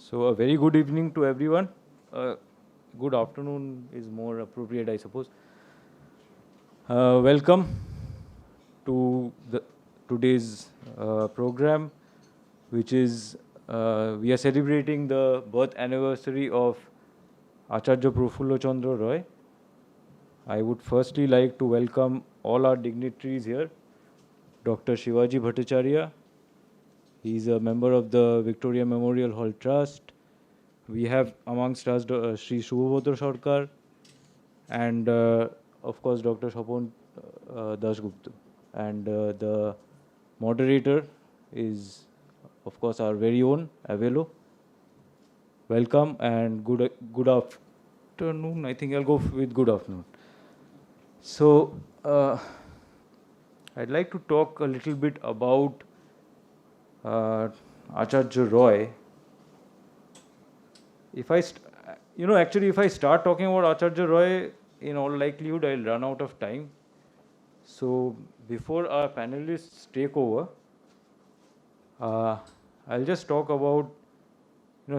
So a very good evening to everyone. Good afternoon is more appropriate, I suppose. Welcome to today's program, which is we are celebrating the birth anniversary of Acharya Prafulla Chandra Roy. I would firstly like to welcome all our dignitaries here. Dr. Shivaji Bhattacharya, he is a member of the Victoria Memorial Hall Trust. We have amongst us Sri Shubhabhadra Sarkar and of course Dr. Shapon Dasgupta. And the moderator is of course our very own Avelo. Welcome and good afternoon. I think I'll go with good afternoon. So I'd like to talk a little bit about Acharya Roy. If I start talking about Acharya Roy, in all likelihood I'll run out of time. So before our panelists take over, I'll just talk about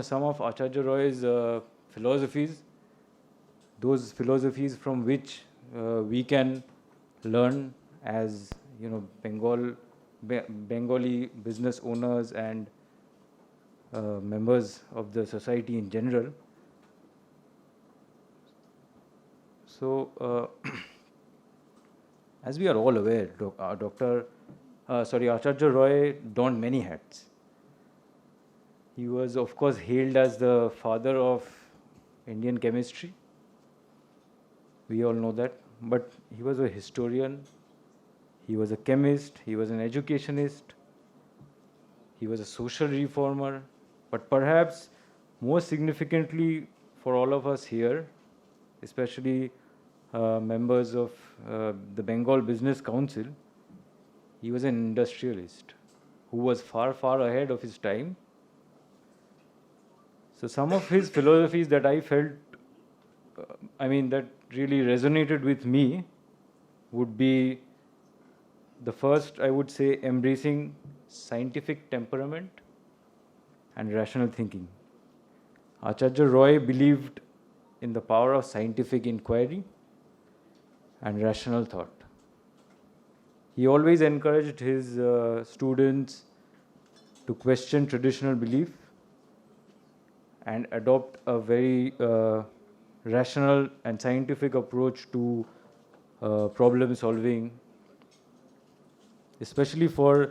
some of Acharya Roy's philosophies, those philosophies from which we can learn as Bengali business owners and members of the society in general. So, as we are all aware, Acharya Roy donned many hats. He was, of course, hailed as the father of Indian chemistry. We all know that. But he was a historian, he was a chemist, he was an educationist, he was a social reformer, but perhaps most significantly for all of us here, especially members of the Bengal Business Council, he was an industrialist who was far, far ahead of his time. So some of his philosophies that I felt, that really resonated with me would be the first, I would say, embracing scientific temperament and rational thinking. Acharya Roy believed in the power of scientific inquiry and rational thought. He always encouraged his students to question traditional belief and adopt a very rational and scientific approach to problem solving, especially for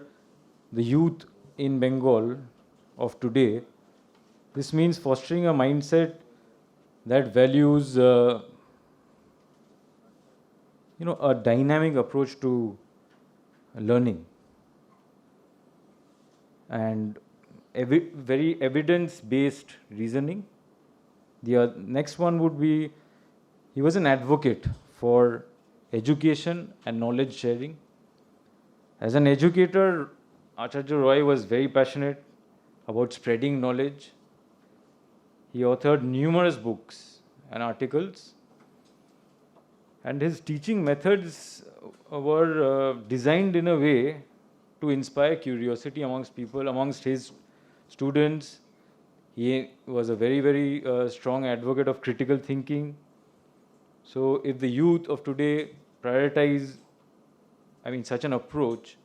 the youth in Bengal of today. This means fostering a mindset that values a dynamic approach to learning and very evidence-based reasoning. The next one would be, he was an advocate for education and knowledge sharing. As an educator, Acharya Roy was very passionate about spreading knowledge. He authored numerous books and articles, and his teaching methods were designed in a way to inspire curiosity amongst people, amongst his students. He was a very, very strong advocate of critical thinking. So if the youth of today prioritize, such an approach,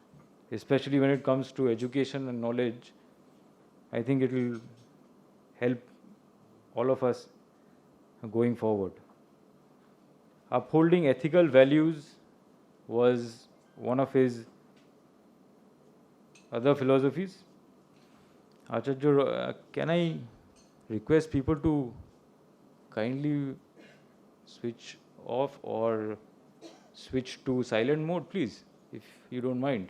especially when it comes to education and knowledge, I think it will help all of us going forward. Upholding ethical values was one of his other philosophies. Acharya, can I request people to kindly switch off or switch to silent mode, please, if you don't mind.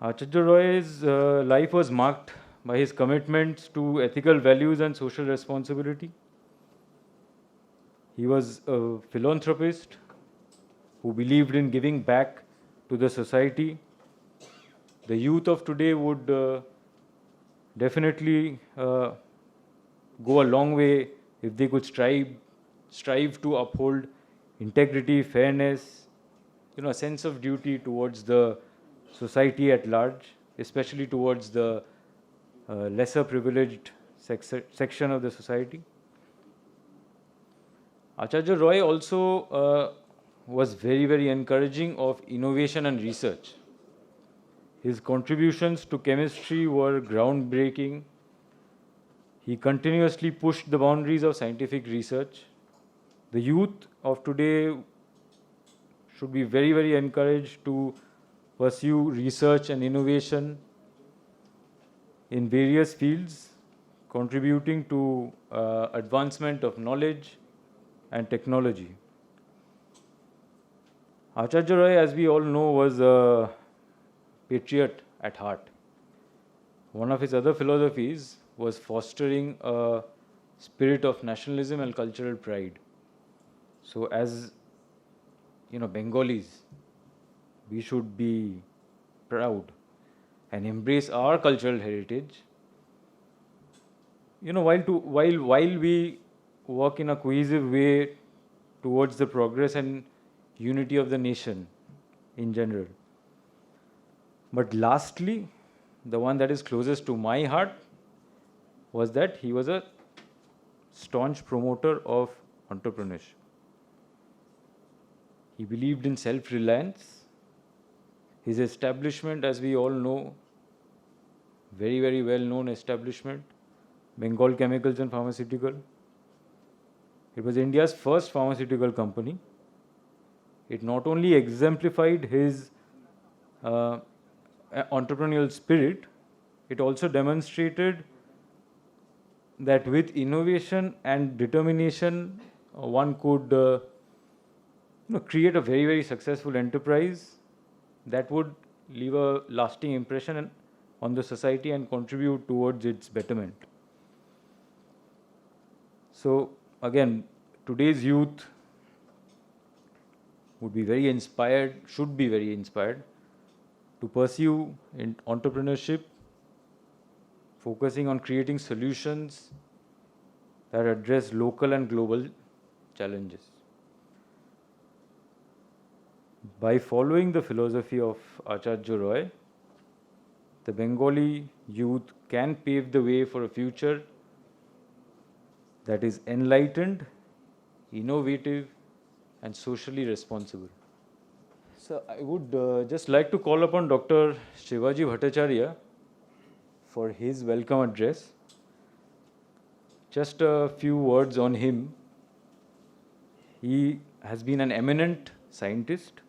Acharya Roy's life was marked by his commitments to ethical values and social responsibility. He was a philanthropist who believed in giving back to the society. The youth of today would definitely go a long way if they could strive to uphold integrity, fairness, a sense of duty towards the society at large, especially towards the lesser privileged section of the society. Acharya Roy also was very, very encouraging of innovation and research. His contributions to chemistry were groundbreaking. He continuously pushed the boundaries of scientific research. The youth of today should be very, very encouraged to pursue research and innovation in various fields, contributing to advancement of knowledge and technology. Acharya Roy, as we all know, was a patriot at heart. One of his other philosophies was fostering a spirit of nationalism and cultural pride. So as Bengalis, we should be proud and embrace our cultural heritage. While we work in a cohesive way towards the progress and unity of the nation in general. But lastly, the one that is closest to my heart was that he was a staunch promoter of entrepreneurship. He believed in self-reliance. His establishment, as we all know, very, very well-known establishment, Bengal Chemicals and Pharmaceutical. It was India's first pharmaceutical company. It not only exemplified his entrepreneurial spirit, it also demonstrated that with innovation and determination, one could create a very, very successful enterprise that would leave a lasting impression on the society and contribute towards its betterment. So again, today's youth would be very inspired, should be very inspired to pursue in entrepreneurship, focusing on creating solutions that address local and global challenges. By following the philosophy of Acharya Roy, the Bengali youth can pave the way for a future that is enlightened, innovative, and socially responsible. So I would just like to call upon Dr. Shivaji Bhattacharya for his welcome address. Just a few words on him. He has been an eminent scientist,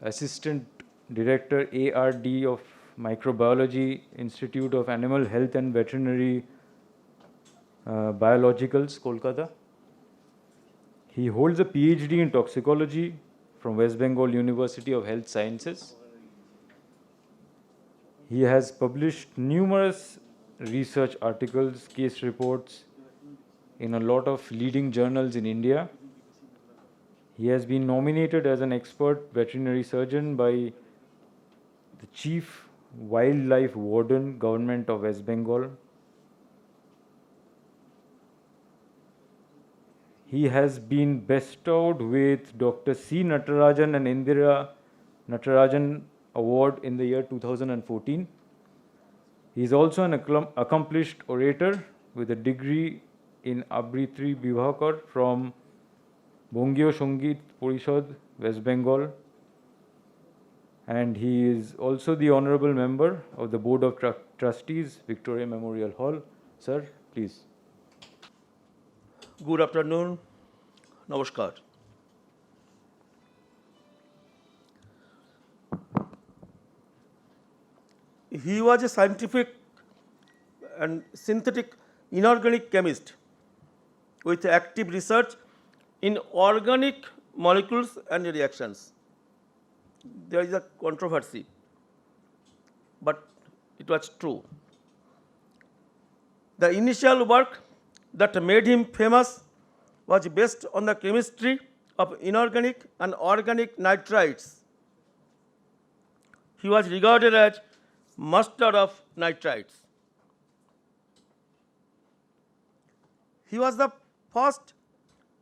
Assistant Director ARD of Microbiology, Institute of Animal Health and Veterinary Biologicals, Kolkata. He holds a PhD in toxicology from West Bengal University of Health Sciences. He has published numerous research articles, case reports in a lot of leading journals in India. He has been nominated as an expert veterinary surgeon by the Chief Wildlife Warden, Government of West Bengal. He has been bestowed with Dr. C. Natarajan and Indira Natarajan Award in the year 2014. He is also an accomplished orator with a degree in Abritri Bibhakar from Bongio Sangeet Porishad, West Bengal. And he is also the Honorable Member of the Board of Trustees, Victoria Memorial Hall. Sir, please. Good afternoon. Namaskar. He was a scientific and synthetic inorganic chemist with active research in organic molecules and reactions. There is a controversy, but it was true. The initial work that made him famous was based on the chemistry of inorganic and organic nitrites. He was regarded as master of nitrites. He was the first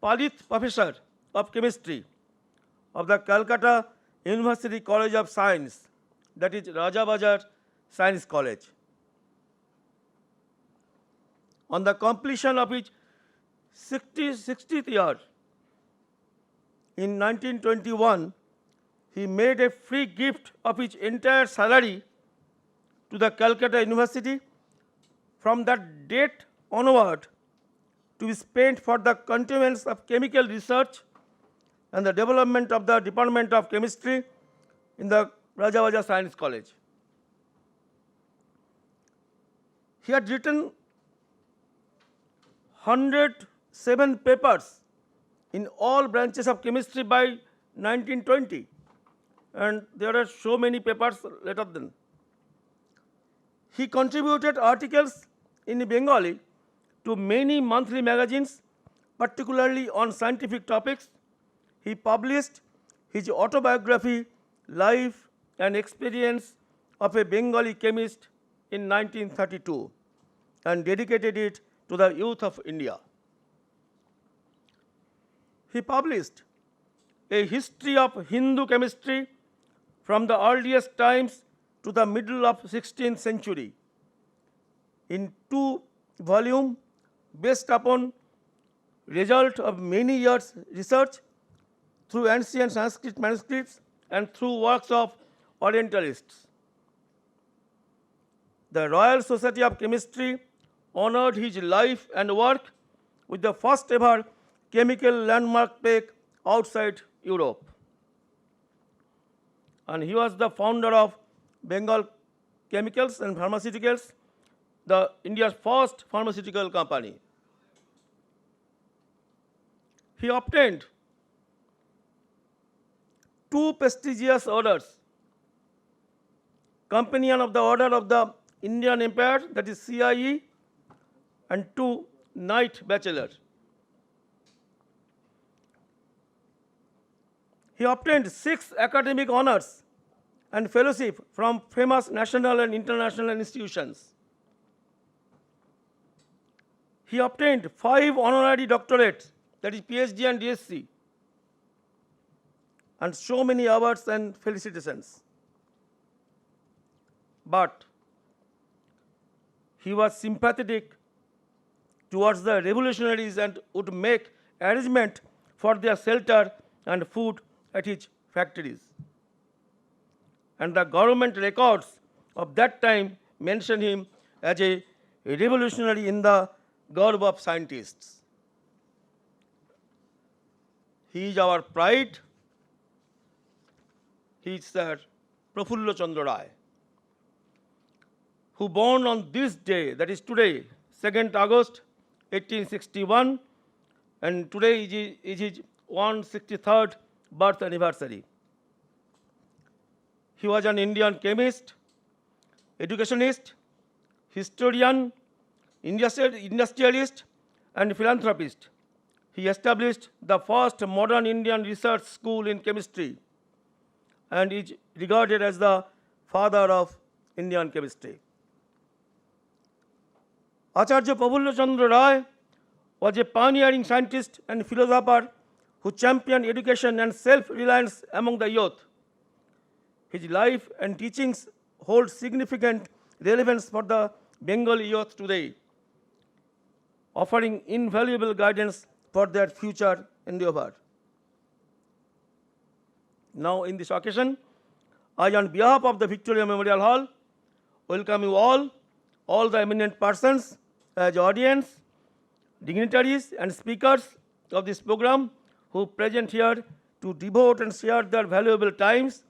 Palit professor of chemistry of the Calcutta University College of Science, that is Rajabazar Science College. On the completion of his 60th year, in 1921, he made a free gift of his entire salary to the Calcutta University. From that date onward, to be spent for the continuance of chemical research and the development of the Department of Chemistry in the Rajavaja Science College. He had written 107 papers in all branches of chemistry by 1920, and there are so many papers later than. He contributed articles in Bengali to many monthly magazines, particularly on scientific topics. He published his autobiography, Life and Experience of a Bengali Chemist, in 1932 and dedicated it to the youth of India. He published a history of Hindu chemistry from the earliest times to the middle of 16th century in 2 volumes based upon result of many years research through ancient Sanskrit manuscripts and through works of Orientalists. The Royal Society of Chemistry honored his life and work with the first ever chemical landmark plaque outside Europe. And he was the founder of Bengal Chemicals and Pharmaceuticals, the India's first pharmaceutical company. He obtained 2 prestigious orders: Companion of the Order of the Indian Empire, that is CIE, and 2 Knight Bachelor. He obtained 6 academic honors and fellowship from famous national and international institutions. He obtained 5 honorary doctorates, that is PhD and DSc, and so many awards and felicitations. But he was sympathetic towards the revolutionaries and would make arrangement for their shelter and food at his factories. And the government records of that time mention him as a revolutionary in the garb of scientists. He is our pride. He is Sir Prafulla Chandra Roy, who born on this day, that is today, 2nd August 1861, and today is his 163rd birth anniversary. He was an Indian chemist, educationist, historian, industrialist, and philanthropist. He established the first modern Indian research school in chemistry and is regarded as the father of Indian chemistry. Acharya Prafulla Chandra Roy was a pioneering scientist and philosopher who championed education and self-reliance among the youth. His life and teachings hold significant relevance for the Bengali youth today, offering invaluable guidance for their future endeavor. Now, in this occasion, I, on behalf of the Victoria Memorial Hall, welcome you all the eminent persons as audience, dignitaries, and speakers of this program who present here to devote and share their valuable times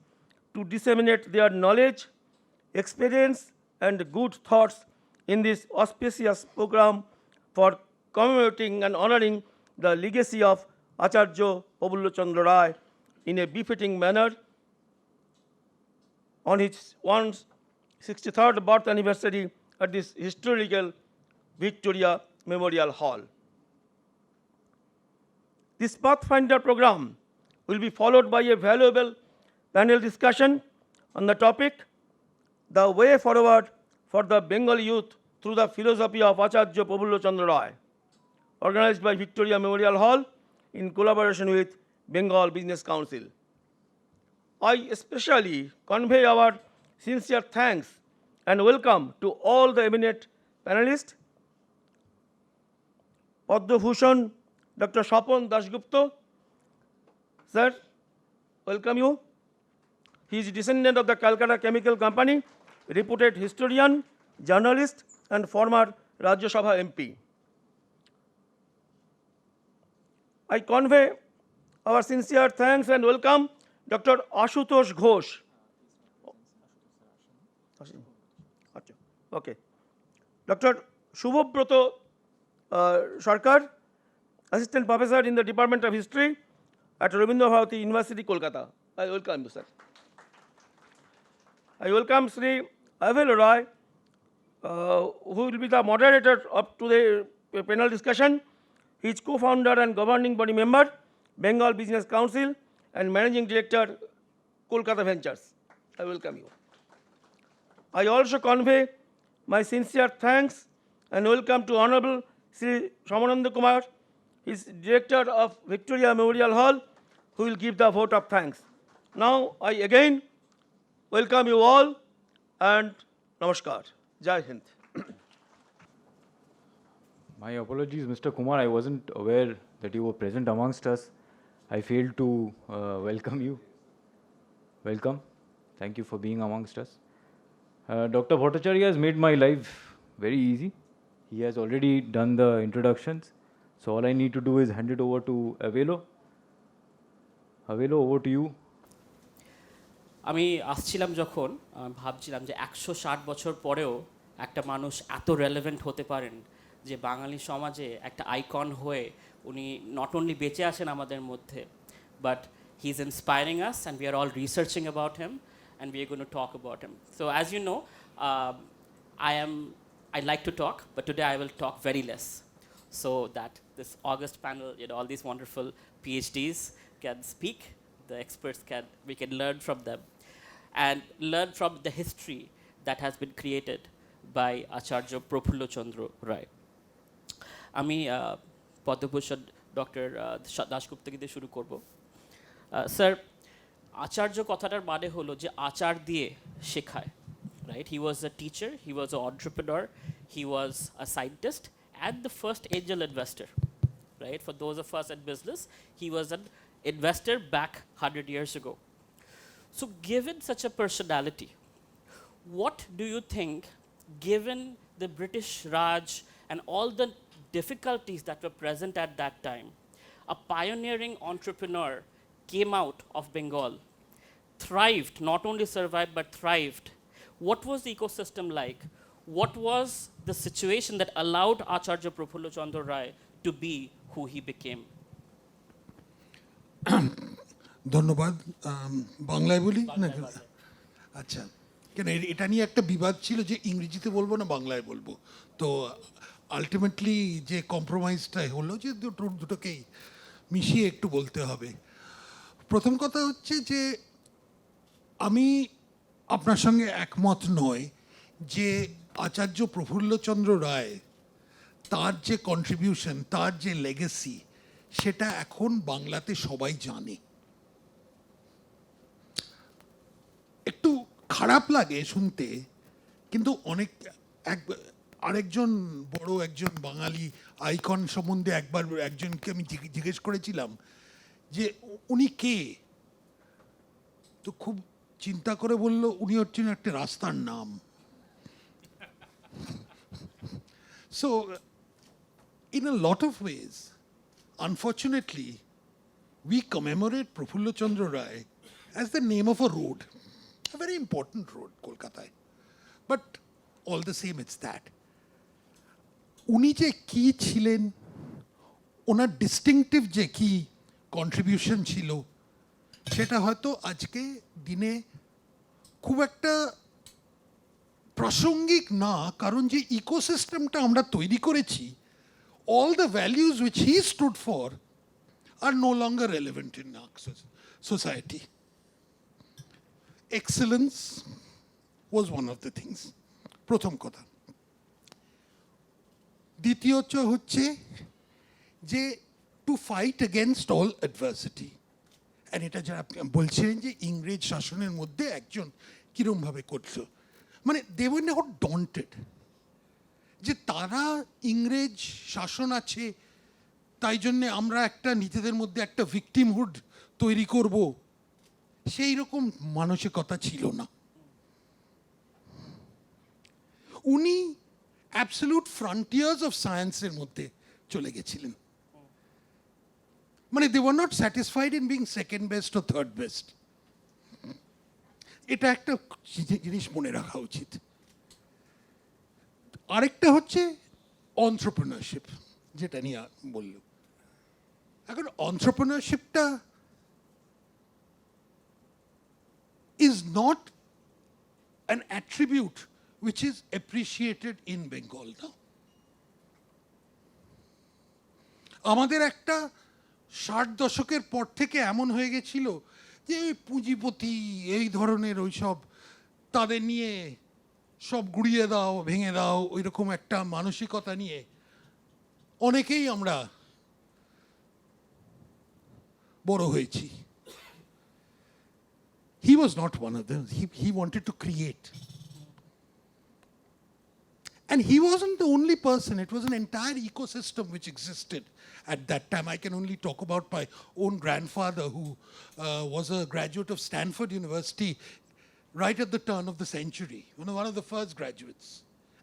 to disseminate their knowledge, experience, and good thoughts in this auspicious program for commemorating and honoring the legacy of Acharya Prafulla Chandra Roy in a befitting manner on his 163rd birth anniversary at this historical Victoria Memorial Hall. This Pathfinder program will be followed by a valuable panel discussion on the topic, The Way Forward for the Bengali Youth through the Philosophy of Acharya Prafulla Chandra Roy, organized by Victoria Memorial Hall in collaboration with Bengal Business Council. I especially convey our sincere thanks and welcome to all the eminent panelists Padma Bhushan Dr. Shapon Dasgupta. Sir, welcome you. He is descendant of the Calcutta Chemical Company, reputed historian, journalist, and former Rajya Sabha MP. I convey our sincere thanks and welcome Dr. Ashutosh Ghosh. Okay. Dr. Shubhobroto Sarkar, Assistant Professor in the Department of History at Rabindra Bharati University, Kolkata. I welcome you, sir. I welcome Sri Avel Roy, who will be the moderator of today's panel discussion. He is co-founder and governing body member, Bengal Business Council, and managing director, Kolkata Ventures. I welcome you. I also convey my sincere thanks and welcome to Honorable Sri Shamananda Kumar, he is director of Victoria Memorial Hall, who will give the vote of thanks. Now I again welcome you all and namaskar. Jai Hind. My apologies, Mr. Kumar. I wasn't aware that you were present amongst us. I failed to welcome you. Welcome. Thank you for being amongst us. Dr. Bhattacharya has made my life very easy. He has already done the introductions. So all I need to do is hand it over to Avelo. Avelo, over to you. আমি আসছিলাম যখন ভাবছিলাম যে 160 বছর পরেও একটা মানুষ এত রেলেভেন্ট হতে পারেন যে বাঙালি সমাজে একটা আইকন হয়ে উনি নট অনলি বেঁচে আছেন আমাদের মধ্যে but he is inspiring us and we are all researching about him and we are going to talk about him so as you know I like to talk, but today I will talk very less so that this August panel, all these wonderful PhDs can speak, the experts we can learn from them and learn from the history that has been created by Acharya Prafulla Chandra Roy. আমি Padma Bhushan doctor Dasgupta দিয়ে শুরু করব sir আচার্য কথাটার মানে হলো যে আচার দিয়ে শেখায় right he was a teacher he was an entrepreneur he was a scientist and the first angel investor right for those of us in business he was an investor back 100 years ago so given such a personality what do you think given the British Raj and all the difficulties that were present at that time a pioneering entrepreneur came out of Bengal thrived not only survived but thrived what was the ecosystem like what was the situation that allowed Acharya Prafulla Chandra Roy to be who he became ধন্যবাদ বাংলায় বলি না আচ্ছা কেন এটা নিয়ে একটা বিবাদ ছিল যে ইংরেজিতে বলবো না বাংলায় বলবো তো আলটিমেটলি যে কম্প্রোমাইজটা হলো যে দুটোকেই মিশিয়ে একটু বলতে হবে প্রথম কথা হচ্ছে যে আমি আপনার সঙ্গে একমত নয় যে আচার্য প্রফুল্লচন্দ্র রায় তার যে কন্ট্রিবিউশন তার যে লেগেসি সেটা এখন বাংলাতে সবাই জানে একটু খারাপ লাগে শুনতে কিন্তু অনেক আরেকজন বড় একজন বাঙালি আইকন সম্বন্ধে একবার একজনকে আমি জিজ্ঞেস করেছিলাম যে উনি কে তো খুব চিন্তা করে বলল উনি হচ্ছেন একটা রাস্তার নাম so in a lot of ways unfortunately we commemorate Prafulla Chandra Roy as the name of a road a very important road Kolkata but all the same it's that উনি যে কি ছিলেন ওনার ডিস্টিংটিভ যে কি কন্ট্রিবিউশন ছিল সেটা হয়তো আজকে দিনে খুব একটা প্রাসঙ্গিক না কারণ যে ইকোসিস্টেমটা আমরা তৈরি করেছি all the values which he stood for are no longer relevant in our society. Excellence was one of the things. প্রথম কথা দ্বিতীয়ত হচ্ছে যে to fight against all adversity and এটা যারা আপনি বলছিলেন যে ইংরেজ শাসনের মধ্যে একজন কীরমভাবে করছো মানে দে ওয়ার নট ডন্টেড যে তারা ইংরেজ শাসন আছে তাই জন্যে আমরা একটা নিজেদের মধ্যে একটা ভিকটিমহুড তৈরি করব, সেই রকম মানসিকতা ছিল না। উনি অ্যাবসলিউট ফ্রন্টিয়ার্স অফ সায়েন্সের মধ্যে চলে গেছিলেন। মানে they were not satisfied in being second best ও থার্ড বেস্ট। এটা একটা জিনিস মনে রাখা উচিত। আরেকটা হচ্ছে অন্ত্রপ্রেনারশিপ, যেটা নিয়ে বলল। এখন অন্ত্রপ্রেনারশিপটা is not an attribute which is appreciated in Bengal now. আমাদের একটা 60 দশকের পর থেকে এমন হয়ে গেছিল যে ওই পুঁজিপতি এই ধরনের ওইসব তাদের নিয়ে সব গুড়িয়ে দাও, ভেঙে দাও, ওই রকম একটা মানসিকতা নিয়ে অনেকেই আমরা বড় হয়েছি। He was not one of them. He wanted to create. And he wasn't the only person. It was an entire ecosystem which existed at that time. I can only talk about my own grandfather, who was a graduate of Stanford University right at the turn of the century, one of the first graduates,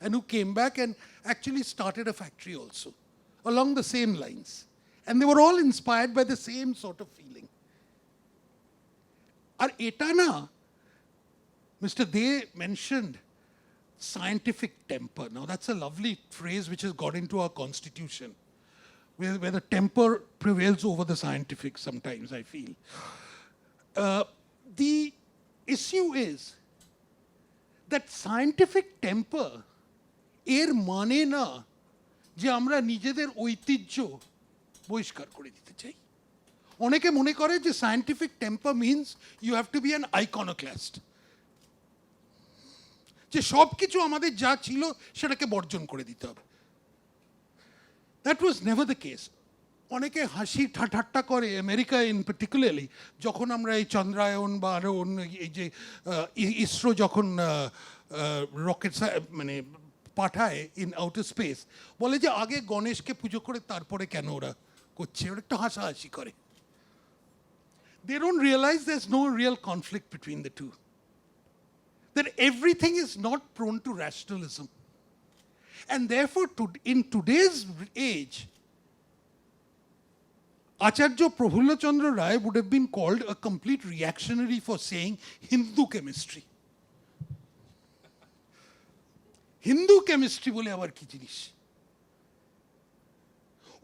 and who came back and actually started a factory also, along the same lines. And they were all inspired by the same sort of feeling. আর এটা না, Mr. Dey mentioned scientific temper. Now that's a lovely phrase which has got into our constitution, where the temper prevails over the scientific sometimes, I feel. The issue is that scientific temper এর মানে না যে আমরা নিজেদের ঐতিহ্য বহিষ্কার করে দিতে চাই। অনেকে মনে করে যে scientific temper means you have to be an iconoclast, যে সব কিছু আমাদের যা ছিল সেটাকে বর্জন করে দিতে হবে। That was never the case. অনেকে হাসি ঠাট্টা করে, আমেরিকা ইন পার্টিকুলারলি, যখন আমরা এই চন্দ্রায়ন বা আরও অন্য এই যে ইসরো যখন রকেট মানে পাঠায় ইন আউটার স্পেস, বলে যে আগে গণেশকে পুজো করে তারপরে কেন ওরা করছে, ওরা একটু হাসাহাসি করে। They don't realize there's no real conflict between the two. That everything is not prone to rationalism. And therefore, in today's age, Acharya Prafulla Chandra Roy would have been called a complete reactionary for saying Hindu chemistry. Hindu chemistry বলে আবার কি জিনিস?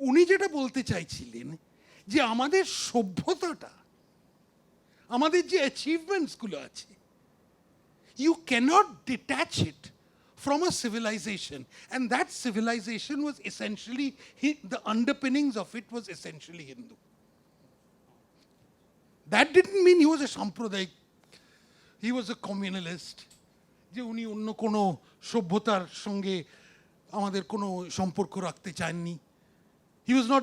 উনি যেটা বলতে চাইছিলেন যে আমাদের সভ্যতাটা, আমাদের যে অ্যাচিভমেন্টসগুলো আছে, you cannot detach it from a civilization, and that civilization was essentially, the underpinnings of it was essentially Hindu. That didn't mean he was a Sampradayik, he was a communalist, যে উনি অন্য কোনো সভ্যতার সঙ্গে আমাদের কোনো সম্পর্ক রাখতে চাননি। He was not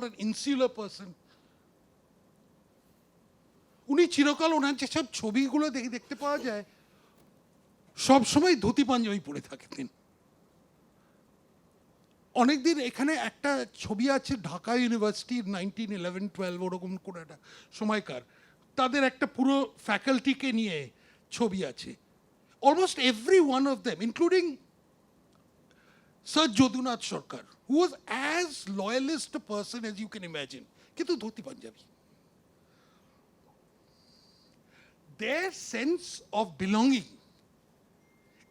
an insular person. উনি চিরকাল ওনার যেসব ছবিগুলো দেখতে পাওয়া যায় সব সময় ধুতি পাঞ্জাবি পরে থাকতেন। অনেকদিন এখানে একটা ছবি আছে ঢাকা ইউনিভার্সিটির 1911-12 ওরকম কোনো একটা সময়কার, তাদের একটা পুরো ফ্যাকাল্টিকে নিয়ে ছবি আছে। Almost every one of them, including sir Jadunath Sarkar, who was as loyalist a person as you can imagine, কিন্তু dhoti panjabi. Their sense of belonging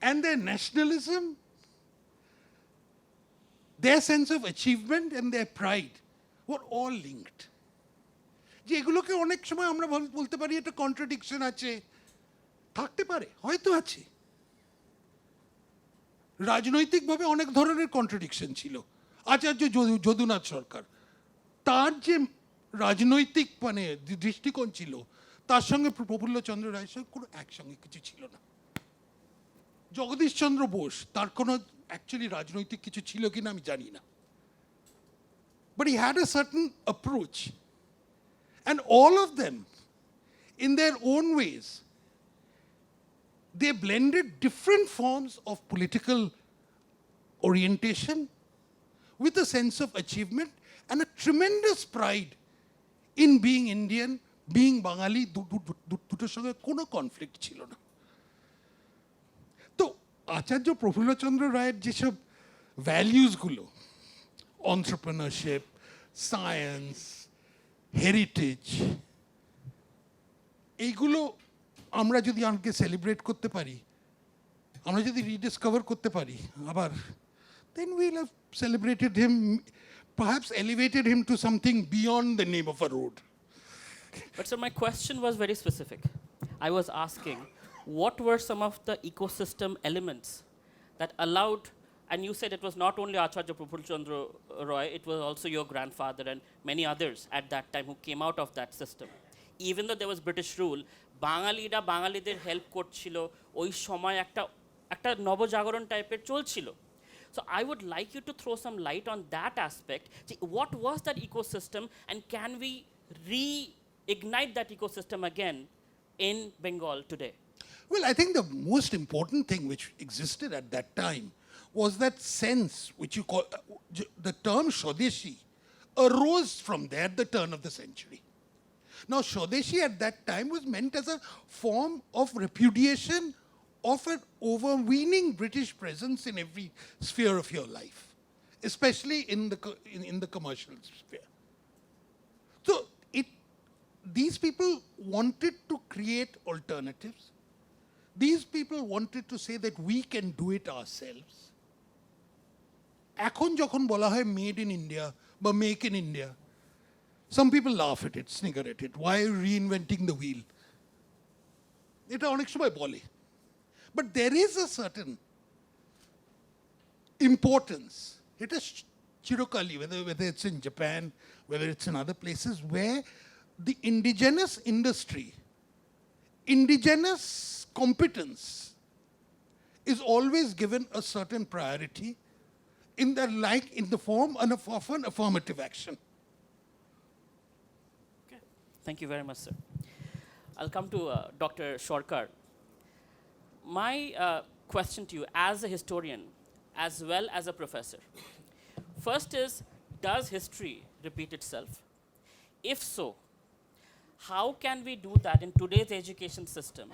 and their nationalism, their sense of achievement and their pride were all linked. যে এগুলোকে অনেক সময় আমরা বলতে পারি একটা contradiction আছে, থাকতে পারে, হয়তো আছে। রাজনৈতিকভাবে অনেক ধরনের কন্ট্রাডিকশন ছিল। আচার্য যদুনাথ সরকার, তার যে রাজনৈতিক মানে দৃষ্টিকোণ ছিল, তার সঙ্গে প্রফুল্ল চন্দ্র রায়ের সঙ্গে কোনো একসঙ্গে কিছু ছিল না। জগদীশ চন্দ্র বোস, তার কোনো অ্যাকচুয়ালি রাজনৈতিক কিছু ছিল কিনা আমি জানি না, but he had a certain approach, and all of them in their own ways they blended different forms of political orientation with a sense of achievement and a tremendous pride in being Indian, being Bengali, দুটোর সঙ্গে কোনো conflict ছিল না। তো আচার্য প্রফুল্লচন্দ্র রায়ের যেসব ভ্যালিউসগুলো, entrepreneurship, science, heritage, এইগুলো আমরা যদি আমাকে সেলিব্রেট করতে পারি, আমরা যদি রিডিসকভার করতে পারি আবার, then we'll have celebrated him, perhaps elevated him to something beyond the name of a road. But sir, my question was very specific. I was asking, what were some of the ecosystem elements that allowed, and you said it was not only Acharya Prafulla Chandra Roy, it was also your grandfather and many others at that time who came out of that system. Even though there was British rule, বাঙালিরা বাঙালিদের help করছিল, ওই সময় একটা নবজাগরণ টাইপের চলছিল। So I would like you to throw some light on that aspect. See, what was that ecosystem, and can we reignite that ecosystem again in Bengal today? Well, I think the most important thing which existed at that time was that sense which you call, the term Swadeshi arose from there at the turn of the century. Now, Swadeshi at that time was meant as a form of repudiation of an overweening British presence in every sphere of your life, especially in the commercial sphere. So these people wanted to create alternatives. These people wanted to say that we can do it ourselves. এখন যখন বলা হয় made in India বা make in India, some people laugh at it, snigger at it. Why reinventing the wheel? এটা অনেক সময় বলে। But there is a certain importance, এটা চিরকালই, whether it's in Japan, whether it's in other places, where the indigenous industry, indigenous competence is always given a certain priority in the form of an affirmative action. Okay. Thank you very much, sir. I'll come to Dr. Shorkar. My question to you as a historian as well as a professor, first is, does history repeat itself? If so, how can we do that in today's education system?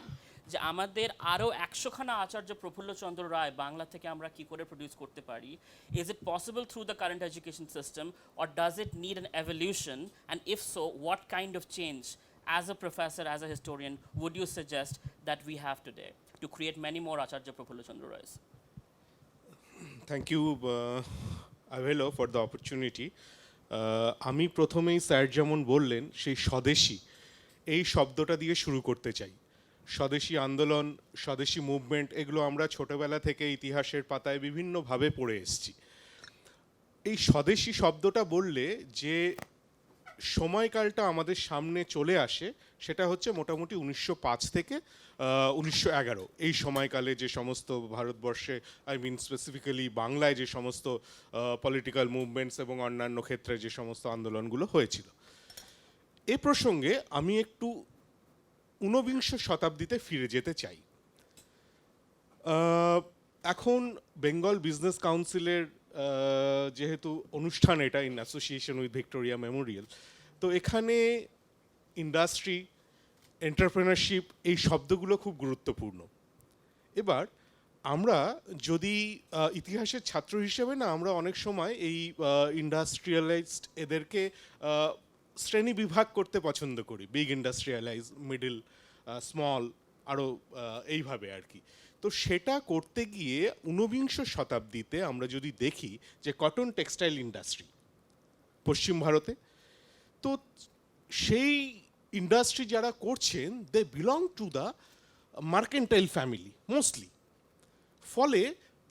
যে আমাদের আরও 100খানা আচার্য প্রফুল্ল চন্দ্র রায় বাংলা থেকে আমরা কী করে produce করতে পারি? Is it possible through the current education system, or does it need an evolution? And if so, what kind of change, as a professor, as a historian, would you suggest that we have today to create many more Acharya Prafulla Chandra Roys? Thank you, Avelo, for the opportunity. আমি প্রথমেই sir যেমন বললেন, সেই স্বদেশী এই শব্দটা দিয়ে শুরু করতে চাই। স্বদেশী আন্দোলন, স্বদেশী মুভমেন্ট, এগুলো আমরা ছোটবেলা থেকে ইতিহাসের পাতায় বিভিন্নভাবে পড়ে এসেছি। এই স্বদেশী শব্দটা বললে যে সময়কালটা আমাদের সামনে চলে আসে, সেটা হচ্ছে মোটামুটি 1905 থেকে 1911, এই সময়কালে যে সমস্ত ভারতবর্ষে, আই মিন স্পেসিফিক্যালি বাংলায় যে সমস্ত পলিটিক্যাল মুভমেন্টস এবং অন্যান্য ক্ষেত্রে যে সমস্ত আন্দোলনগুলো হয়েছিল। এ প্রসঙ্গে আমি একটু 19বিংশ শতাব্দীতে ফিরে যেতে চাই। এখন বেঙ্গল বিজনেস কাউন্সিলের যেহেতু অনুষ্ঠান এটা, in association with Victoria Memorial, তো এখানে ইন্ডাস্ট্রি, এন্টারপ্রেনারশিপ এই শব্দগুলো খুব গুরুত্বপূর্ণ। এবার আমরা যদি ইতিহাসের ছাত্র হিসেবে না, আমরা অনেক সময় এই ইন্ডাস্ট্রিয়ালাইজড এদেরকে শ্রেণী বিভাগ করতে পছন্দ করি, বিগ ইন্ডাস্ট্রিয়ালাইজ, মিডল, স্মল, আরও এইভাবে আর কি। তো সেটা করতে গিয়ে 19বিংশ শতাব্দীতে আমরা যদি দেখি যে কটন টেক্সটাইল ইন্ডাস্ট্রি পশ্চিম ভারতে, তো সেই ইন্ডাস্ট্রি যারা করছেন, they belong to the mercantile family mostly. ফলে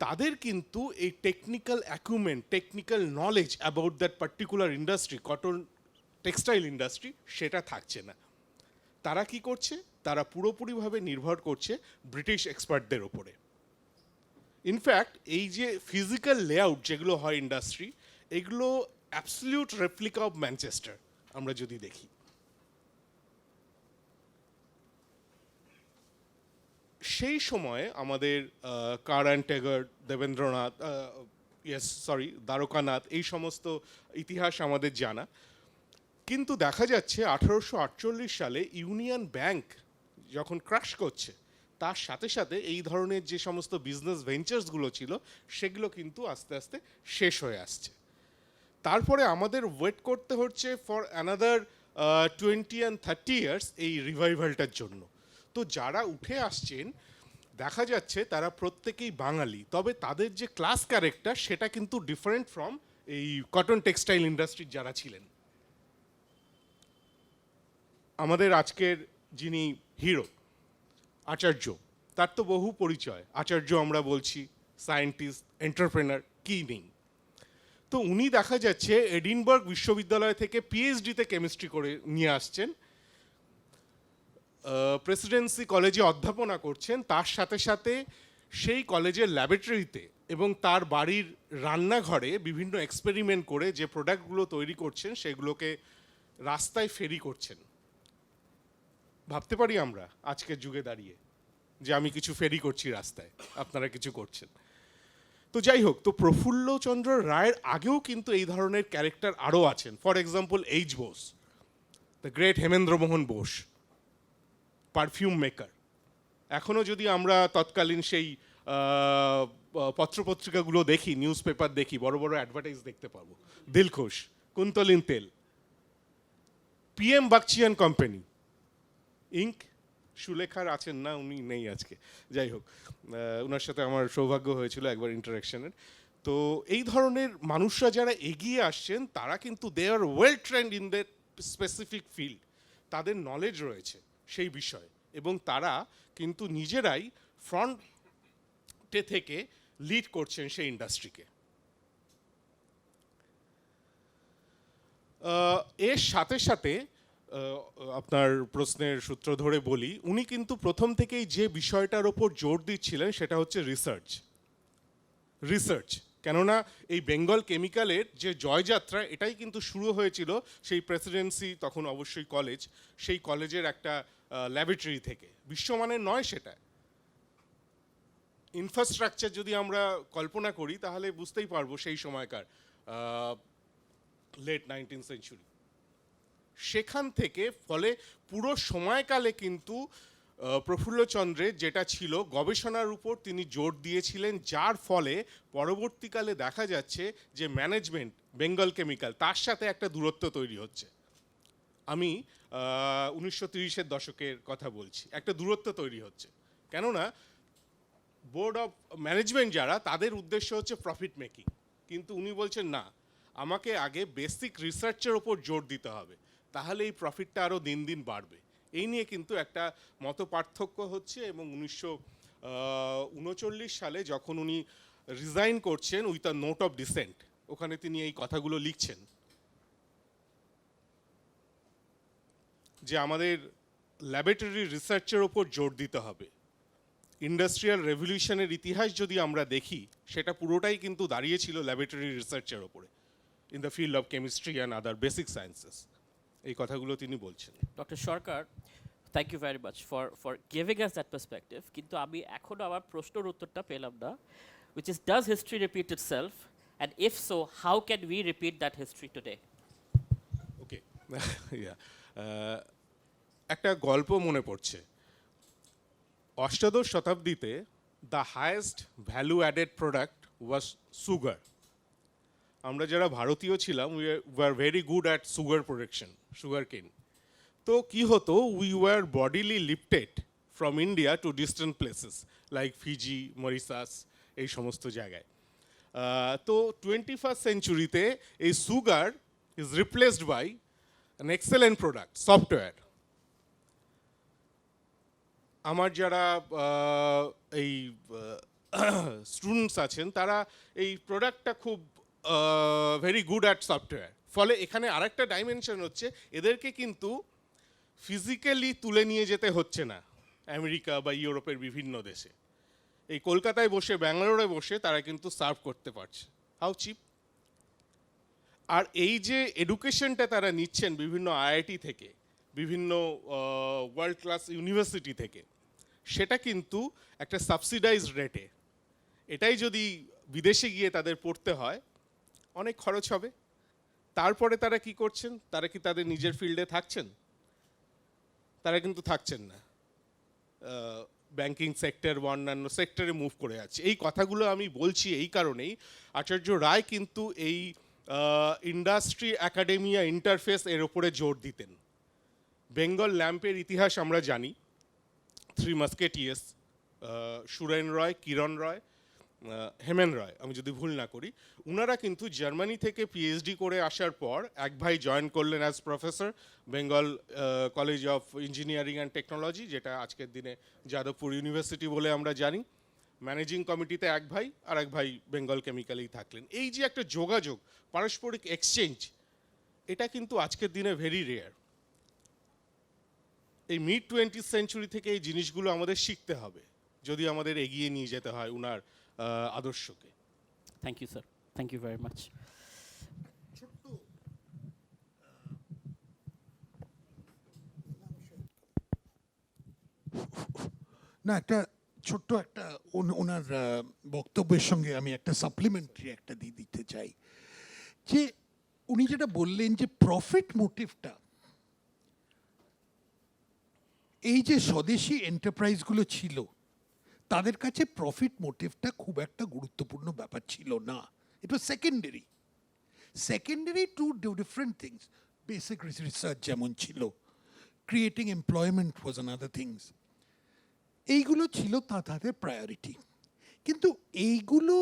তাদের কিন্তু এই technical equipment, technical knowledge about that particular industry, cotton textile industry, সেটা থাকছে না। তারা কি করছে? তারা পুরোপুরিভাবে নির্ভর করছে ব্রিটিশ এক্সপার্টদের ওপরে। ইনফ্যাক্ট এই যে ফিজিক্যাল লেআউট যেগুলো হয় ইন্ডাস্ট্রি, এগুলো অ্যাবসলিউট রেপ্লিকা অফ ম্যানচেস্টার আমরা যদি দেখি। সেই সময়ে আমাদের কার অ্যান্ড টেগার, দেবেন্দ্রনাথ, দ্বারকানাথ, এই সমস্ত ইতিহাস আমাদের জানা। কিন্তু দেখা যাচ্ছে 1848 সালে ইউনিয়ন ব্যাংক যখন ক্রাশ করছে, তার সাথে সাথে এই ধরনের যে সমস্ত বিজনেস ভেঞ্চার্সগুলো ছিল সেগুলো কিন্তু আস্তে আস্তে শেষ হয়ে আসছে। তারপরে আমাদের ওয়েট করতে হচ্ছে ফর অ্যানাদার 20 and 30 ইয়ার্স এই রিভাইভালটার জন্য। তো যারা উঠে আসছেন দেখা যাচ্ছে তারা প্রত্যেকেই বাঙালি, তবে তাদের যে ক্লাস ক্যারেক্টার সেটা কিন্তু ডিফারেন্ট ফ্রম এই কটন টেক্সটাইল ইন্ডাস্ট্রির যারা ছিলেন। আমাদের আজকের যিনি হিরো আচার্য, তার তো বহু পরিচয়। আচার্য আমরা বলছি, সায়েন্টিস্ট, এন্টারপ্রেনার, কি নেই। তো উনি দেখা যাচ্ছে এডিনবার্গ বিশ্ববিদ্যালয় থেকে পিএইচডিতে কেমিস্ট্রি করে নিয়ে আসছেন, প্রেসিডেন্সি কলেজে অধ্যাপনা করছেন, তার সাথে সাথে সেই কলেজের ল্যাবরেটরিতে এবং তার বাড়ির রান্নাঘরে বিভিন্ন এক্সপেরিমেন্ট করে যে প্রোডাক্টগুলো তৈরি করছেন সেগুলোকে রাস্তায় ফেরি করছেন। ভাবতে পারি আমরা আজকের যুগে দাঁড়িয়ে যে আমি কিছু ফেরি করছি রাস্তায়, আপনারা কিছু করছেন। তো যাই হোক, তো প্রফুল্লচন্দ্র রায়ের আগেও কিন্তু এই ধরনের ক্যারেক্টার আরও আছেন। For example H Bose, the great Hemendra Mohan Bose, perfume maker. এখনও যদি আমরা তৎকালীন সেই পত্রপত্রিকাগুলো দেখি, নিউজ পেপার দেখি, বড় বড় অ্যাডভার্টাইজ দেখতে পাবো। দিলখুশ, কুন্তলিন তেল, PM বাগচিয়ান কোম্পানি, ইঙ্ক, সুলেখার আছেন না, উনি নেই আজকে, যাই হোক, ওনার সাথে আমার সৌভাগ্য হয়েছিল একবার ইন্টারাকশনের। তো এই ধরনের মানুষরা যারা এগিয়ে আসছেন তারা কিন্তু they are well trained in the specific field, তাদের নলেজ রয়েছে সেই বিষয়ে, এবং তারা কিন্তু নিজেরাই ফ্রন্টে থেকে লিড করছেন সেই ইন্ডাস্ট্রিকে। এর সাথে সাথে আপনার প্রশ্নের সূত্র ধরে বলি, উনি কিন্তু প্রথম থেকেই যে বিষয়টার ওপর জোর দিচ্ছিলেন সেটা হচ্ছে রিসার্চ। কেননা এই বেঙ্গল কেমিক্যালের যে জয়যাত্রা, এটাই কিন্তু শুরু হয়েছিল সেই প্রেসিডেন্সি, তখন অবশ্যই কলেজ, সেই কলেজের একটা ল্যাবরেটরি থেকে। বিশ্বমানের নয় সেটা, ইনফ্রাস্ট্রাকচার যদি আমরা কল্পনা করি তাহলে বুঝতেই পারবো সেই সময়কার লেট 19th সেঞ্চুরি। সেখান থেকে ফলে পুরো সময়কালে কিন্তু প্রফুল্লচন্দ্রের যেটা ছিল গবেষণার উপর তিনি জোর দিয়েছিলেন, যার ফলে পরবর্তীকালে দেখা যাচ্ছে যে ম্যানেজমেন্ট বেঙ্গল কেমিক্যাল তার সাথে একটা দূরত্ব তৈরি হচ্ছে। আমি 1930-এর দশকের কথা বলছি, একটা দূরত্ব তৈরি হচ্ছে। কেননা বোর্ড অফ ম্যানেজমেন্ট যারা, তাদের উদ্দেশ্য হচ্ছে প্রফিট মেকিং, কিন্তু উনি বলছেন না, আমাকে আগে বেসিক রিসার্চের ওপর জোর দিতে হবে, তাহলে এই প্রফিটটা আরও দিন দিন বাড়বে। এই নিয়ে কিন্তু একটা মত পার্থক্য হচ্ছে, এবং 1939 সালে যখন উনি রিজাইন করছেন with a note of dissent, ওখানে তিনি এই কথাগুলো লিখছেন যে আমাদের ল্যাবরেটরি রিসার্চের ওপর জোর দিতে হবে। ইন্ডাস্ট্রিয়াল রেভলিউশনের ইতিহাস যদি আমরা দেখি, সেটা পুরোটাই কিন্তু দাঁড়িয়েছিল ল্যাবরেটরি রিসার্চের ওপরে, in the field of chemistry and other basic sciences. এই কথাগুলো তিনি বলছেন। Doctor Sarkar, thank you very much for giving us that perspective. কিন্তু আমি এখনও আমার প্রশ্নের উত্তরটা পেলাম না, which is, does history repeat itself, and if so, how can we repeat that history today? ওকে, একটা গল্প মনে পড়ছে। অষ্টাদশ শতাব্দীতে the highest value added product was sugar. আমরা যারা ভারতীয় ছিলাম, we are very good at sugar production, sugar cane. তো কি হতো, we were bodily lifted from India to distant places like Fiji, Mauritius, এই সমস্ত জায়গায়। তো 21st সেঞ্চুরিতে এই sugar is replaced by an excellent product, software. আমার যারা এই স্টুডেন্টস আছেন, তারা এই প্রোডাক্টটা খুব ভেরি গুড অ্যাট সফটওয়্যার। ফলে এখানে আরেকটা ডাইমেনশন হচ্ছে, এদেরকে কিন্তু ফিজিক্যালি তুলে নিয়ে যেতে হচ্ছে না আমেরিকা বা ইউরোপের বিভিন্ন দেশে। এই কলকাতায় বসে, ব্যাঙ্গালোরে বসে তারা কিন্তু সার্ভ করতে পারছে। How chip! আর এই যে এডুকেশনটা তারা নিচ্ছেন বিভিন্ন IIT থেকে, বিভিন্ন ওয়ার্ল্ড ক্লাস ইউনিভার্সিটি থেকে, সেটা কিন্তু একটা সাবসিডাইজড রেটে। এটাই যদি বিদেশে গিয়ে তাদের পড়তে হয়, অনেক খরচ হবে। তারপরে তারা কি করছেন? তারা কি তাদের নিজের ফিল্ডে থাকছেন? তারা কিন্তু থাকছেন না, ব্যাংকিং সেক্টর বা অন্যান্য সেক্টরে মুভ করে আছে। এই কথাগুলো আমি বলছি এই কারণেই, আচার্য রায় কিন্তু এই ইন্ডাস্ট্রি অ্যাকাডেমিয়া ইন্টারফেস এর ওপরে জোর দিতেন। বেঙ্গল ল্যাম্পের ইতিহাস আমরা জানি, থ্রি মাস্কেটিয়ার্স, সুরেন রয়, কিরণ রয়, হেমেন রয়, আমি যদি ভুল না করি, ওনারা কিন্তু জার্মানি থেকে পিএইচডি করে আসার পর এক ভাই জয়েন করলেন as professor Bengal college of engineering and technology, যেটা আজকের দিনে যাদবপুর ইউনিভার্সিটি বলে আমরা জানি। ম্যানেজিং কমিটিতে এক ভাই, আর এক ভাই বেঙ্গল কেমিক্যালেই থাকলেন। এই যে একটা যোগাযোগ, পারস্পরিক এক্সচেঞ্জ, এটা কিন্তু আজকের দিনে ভেরি রেয়ার। এই মিড 20th সেঞ্চুরি থেকে এই জিনিসগুলো আমাদের শিখতে হবে যদি আমাদের এগিয়ে নিয়ে যেতে হয় উনার আদর্শকে। Thank you sir, thank you very much. না, একটা ছোট্ট একটা ওনার বক্তব্যের সঙ্গে আমি একটা সাপ্লিমেন্টারি একটা দিয়ে দিতে চাই, যে উনি যেটা বললেন যে প্রফিট মোটিভটা, এই যে স্বদেশি এন্টারপ্রাইজগুলো ছিল তাদের কাছে প্রফিট মোটিভটা খুব একটা গুরুত্বপূর্ণ ব্যাপার ছিল না। It was secondary to different things. Basic research যেমন ছিল, creating employment was another things, এইগুলো ছিল তাদের প্রায়োরিটি। কিন্তু এইগুলো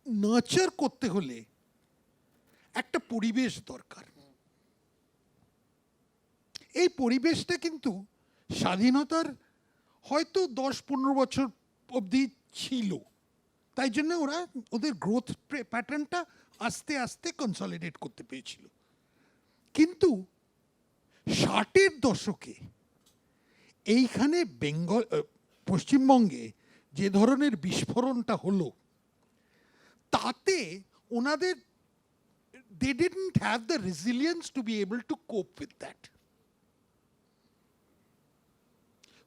নার্চার করতে হলে একটা পরিবেশ দরকার। এই পরিবেশটা কিন্তু স্বাধীনতার হয়তো 10-15 বছর অবধি ছিল, তাই জন্য ওরা ওদের গ্রোথ প্যাটার্নটা আস্তে আস্তে কনসলিডেট করতে পেরেছিল। কিন্তু 60-এর দশকে এইখানে পশ্চিমবঙ্গে যে ধরনের বিস্ফোরণটা হলো, তাতে ওনাদের they didn't have the resilience to be able to cope with that.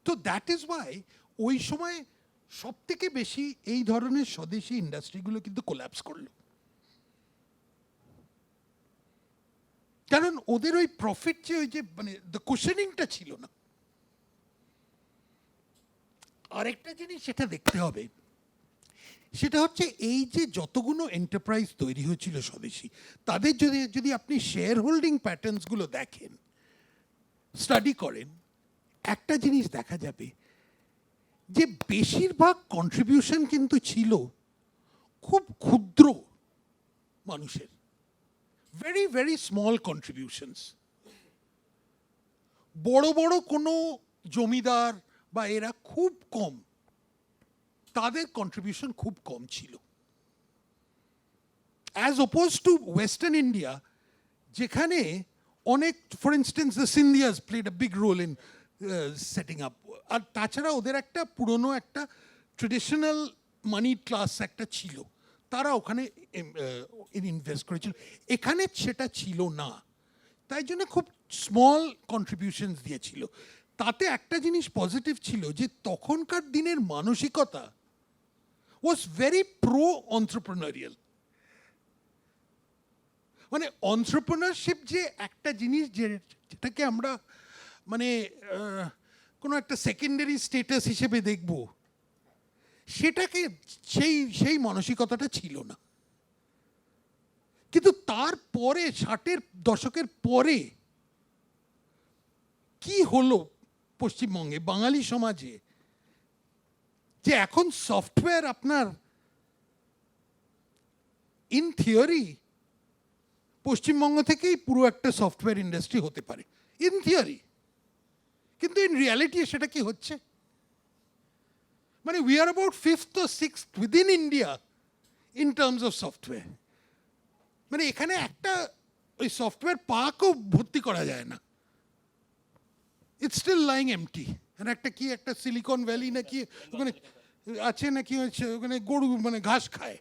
তো দ্যাট ইজ ওয়াই ওই সময় সব থেকে বেশি এই ধরনের স্বদেশি ইন্ডাস্ট্রিগুলো কিন্তু কোল্যাপস করলো, কারণ ওদের ওই প্রফিট যে ওই যে মানে দ্য কুশনিংটা ছিল না। আরেকটা জিনিস সেটা দেখতে হবে, সেটা হচ্ছে এই যে যতগুলো এন্টারপ্রাইজ তৈরি হয়েছিল স্বদেশি, তাদের যদি আপনি শেয়ার হোল্ডিং প্যাটার্নসগুলো দেখেন, স্টাডি করেন, একটা জিনিস দেখা যাবে যে বেশিরভাগ কন্ট্রিবিউশন কিন্তু ছিল খুব ক্ষুদ্র মানুষের, ভেরি ভেরি স্মল কন্ট্রিবিউশনস। বড় বড় কোনো জমিদার বা এরা খুব কম, তাদের কন্ট্রিবিউশন খুব কম ছিল, as oppose to western India, যেখানে অনেক, for instance the Scindias played a big role in setting up. আর তাছাড়া ওদের একটা পুরনো একটা ট্রেডিশনাল মানি ক্লাস একটা ছিল, তারা ওখানে ইনভেস্ট করেছিল। এখানে সেটা ছিল না, তাই জন্য খুব স্মল কন্ট্রিবিউশনস দিয়েছিল। তাতে একটা জিনিস পজিটিভ ছিল যে তখনকার দিনের মানসিকতা ওয়াজ ভেরি প্রো অন্ত্রপ্রেনারিয়াল। মানে অন্ত্রপ্রেনারশিপ যে একটা জিনিস যেটাকে আমরা মানে কোনো একটা সেকেন্ডারি স্টেটাস হিসেবে দেখব, সেটাকে সেই মানসিকতাটা ছিল না। কিন্তু তারপরে 60-এর দশকের পরে কি হলো পশ্চিমবঙ্গে, বাঙালি সমাজে, যে এখন সফটওয়্যার আপনার ইন থিওরি পশ্চিমবঙ্গ থেকেই পুরো একটা সফটওয়্যার ইন্ডাস্ট্রি হতে পারে, ইন থিওরি। কিন্তু ইন রিয়ালিটি সেটা কি হচ্ছে? মানে we are about 5th or 6th within India in terms of software. মানে এখানে একটা ওই সফটওয়্যার পার্কও ভর্তি করা যায় না, ইটস স্টিল লাইং এমটি। আর একটা কি একটা সিলিকন ভ্যালি নাকি ওখানে আছে নাকি, ওখানে গরু মানে ঘাস খায়।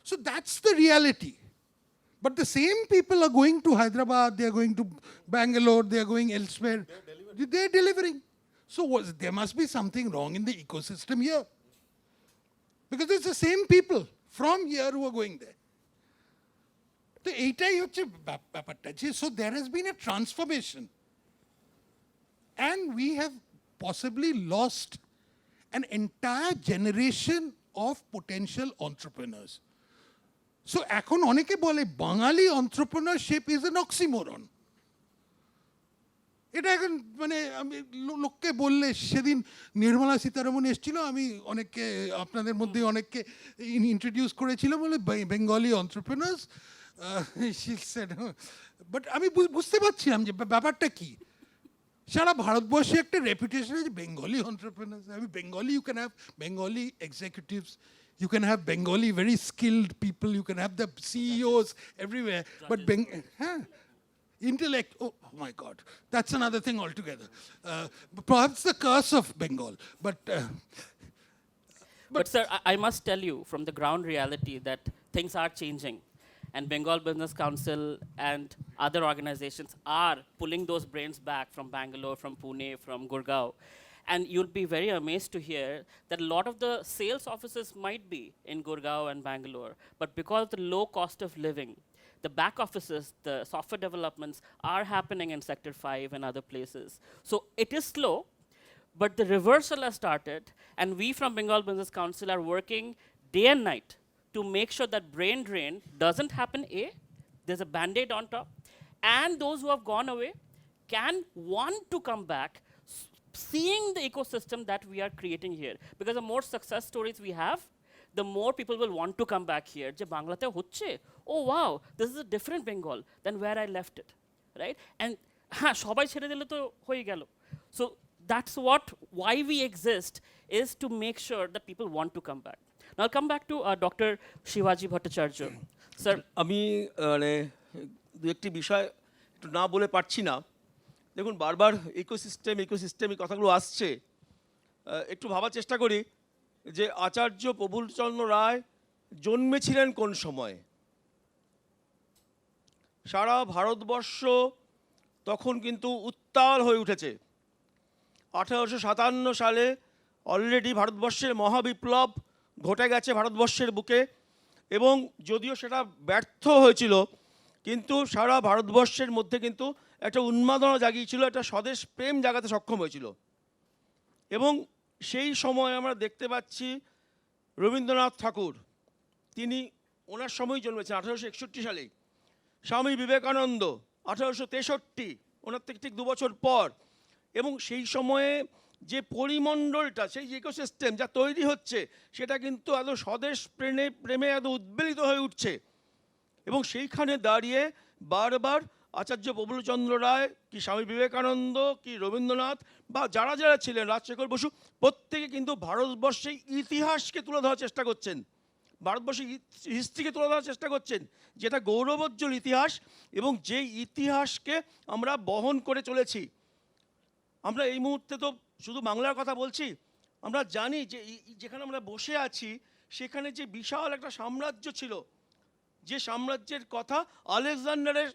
So that's the reality. But the same people are going to Hyderabad, they are going to Bangalore, they are going elsewhere. They are delivering. So there must be something wrong in the ecosystem here. because it's the same people from here who are going there. তো এইটাই হচ্ছে ব্যাপারটা যে so there has been a transformation and we have possibly lost an entire generation of potential entrepreneurs. So এখন অনেকে বলে বাঙালি entrepreneurship is an oxymoron. এটা এখন মানে আমি লোককে বললে সেদিন নির্মলা সীতারামন এসেছিল, আমি অনেককে আপনাদের মধ্যে অনেককে ইন্ট্রোডিউস করেছিলাম বলে বেঙ্গলি অন্টারপ্রেনার্স, বাট আমি বুঝতে পারছিলাম যে ব্যাপারটা কি। সারা ভারতবর্ষে একটা রেপুটেশন আছে বেঙ্গলি অন্টারপ্রেনার্স। আমি Bengali, you can have Bengali executives, you can have Bengali very skilled people, you can have the CEOs everywhere, but intellect, oh my God, that's another thing altogether. Perhaps the curse of Bengal, But sir, I must tell you from the ground reality that things are changing, and Bengal Business Council and other organizations are pulling those brains back from Bangalore, from Pune, from Gurgaon. And you'll be very amazed to hear that a lot of the sales offices might be in Gurgaon and Bangalore, but because of the low cost of living, the back offices, the software developments are happening in Sector 5 and other places. So it is slow, but the reversal has started, and we from Bengal Business Council are working day and night to make sure that brain drain doesn't happen. There's a band-aid on top, and those who have gone away can want to come back, seeing the ecosystem that we are creating here. Because the more success stories we have, the more people will want to come back here. Je Banglate hocche, oh wow, this is a different Bengal than where I left it, right? And shobai chhere dile to hoye gelo. So that's why we exist, is to make sure that people want to come back. Now I'll come back to Dr. Shivaji Bhattacharya. Sir, আমি মানে দু একটি বিষয় একটু না বলে পারছি না। দেখুন, বারবার ইকোসিস্টেম এই কথাগুলো আসছে। একটু ভাবার চেষ্টা করি যে আচার্য প্রফুল্লচন্দ্র রায় জন্মেছিলেন কোন সময়ে। সারা ভারতবর্ষ তখন কিন্তু উত্তাল হয়ে উঠেছে। 1857 সালে অলরেডি ভারতবর্ষের মহাবিপ্লব ঘটে গেছে ভারতবর্ষের বুকে, এবং যদিও সেটা ব্যর্থ হয়েছিল, কিন্তু সারা ভারতবর্ষের মধ্যে কিন্তু একটা উন্মাদনা জাগিয়েছিল, একটা স্বদেশ প্রেম জাগাতে সক্ষম হয়েছিল। এবং সেই সময় আমরা দেখতে পাচ্ছি রবীন্দ্রনাথ ঠাকুর, তিনি ওনার সময় জন্মেছেন 1861 সালেই। স্বামী বিবেকানন্দ 1863, ওনার থেকে ঠিক 2 বছর পর। এবং সেই সময়ে যে পরিমণ্ডলটা, সেই ইকোসিস্টেম যা তৈরি হচ্ছে, সেটা কিন্তু এত স্বদেশ প্রেমে এত উদ্বেলিত হয়ে উঠছে। এবং সেইখানে দাঁড়িয়ে বারবার আচার্য প্রফুল্লচন্দ্র রায় কি স্বামী বিবেকানন্দ কি রবীন্দ্রনাথ বা যারা যারা ছিলেন, রাজশেখর বসু, প্রত্যেকে কিন্তু ভারতবর্ষের ইতিহাসকে তুলে ধরার চেষ্টা করছেন, ভারতবর্ষের হিস্ট্রিকে তুলে ধরার চেষ্টা করছেন, যেটা গৌরবোজ্জ্বল ইতিহাস, এবং যেই ইতিহাসকে আমরা বহন করে চলেছি। আমরা এই মুহূর্তে তো শুধু বাংলার কথা বলছি, আমরা জানি যে যেখানে আমরা বসে আছি সেখানে যে বিশাল একটা সাম্রাজ্য ছিল, যে সাম্রাজ্যের কথা আলেকজান্ডারের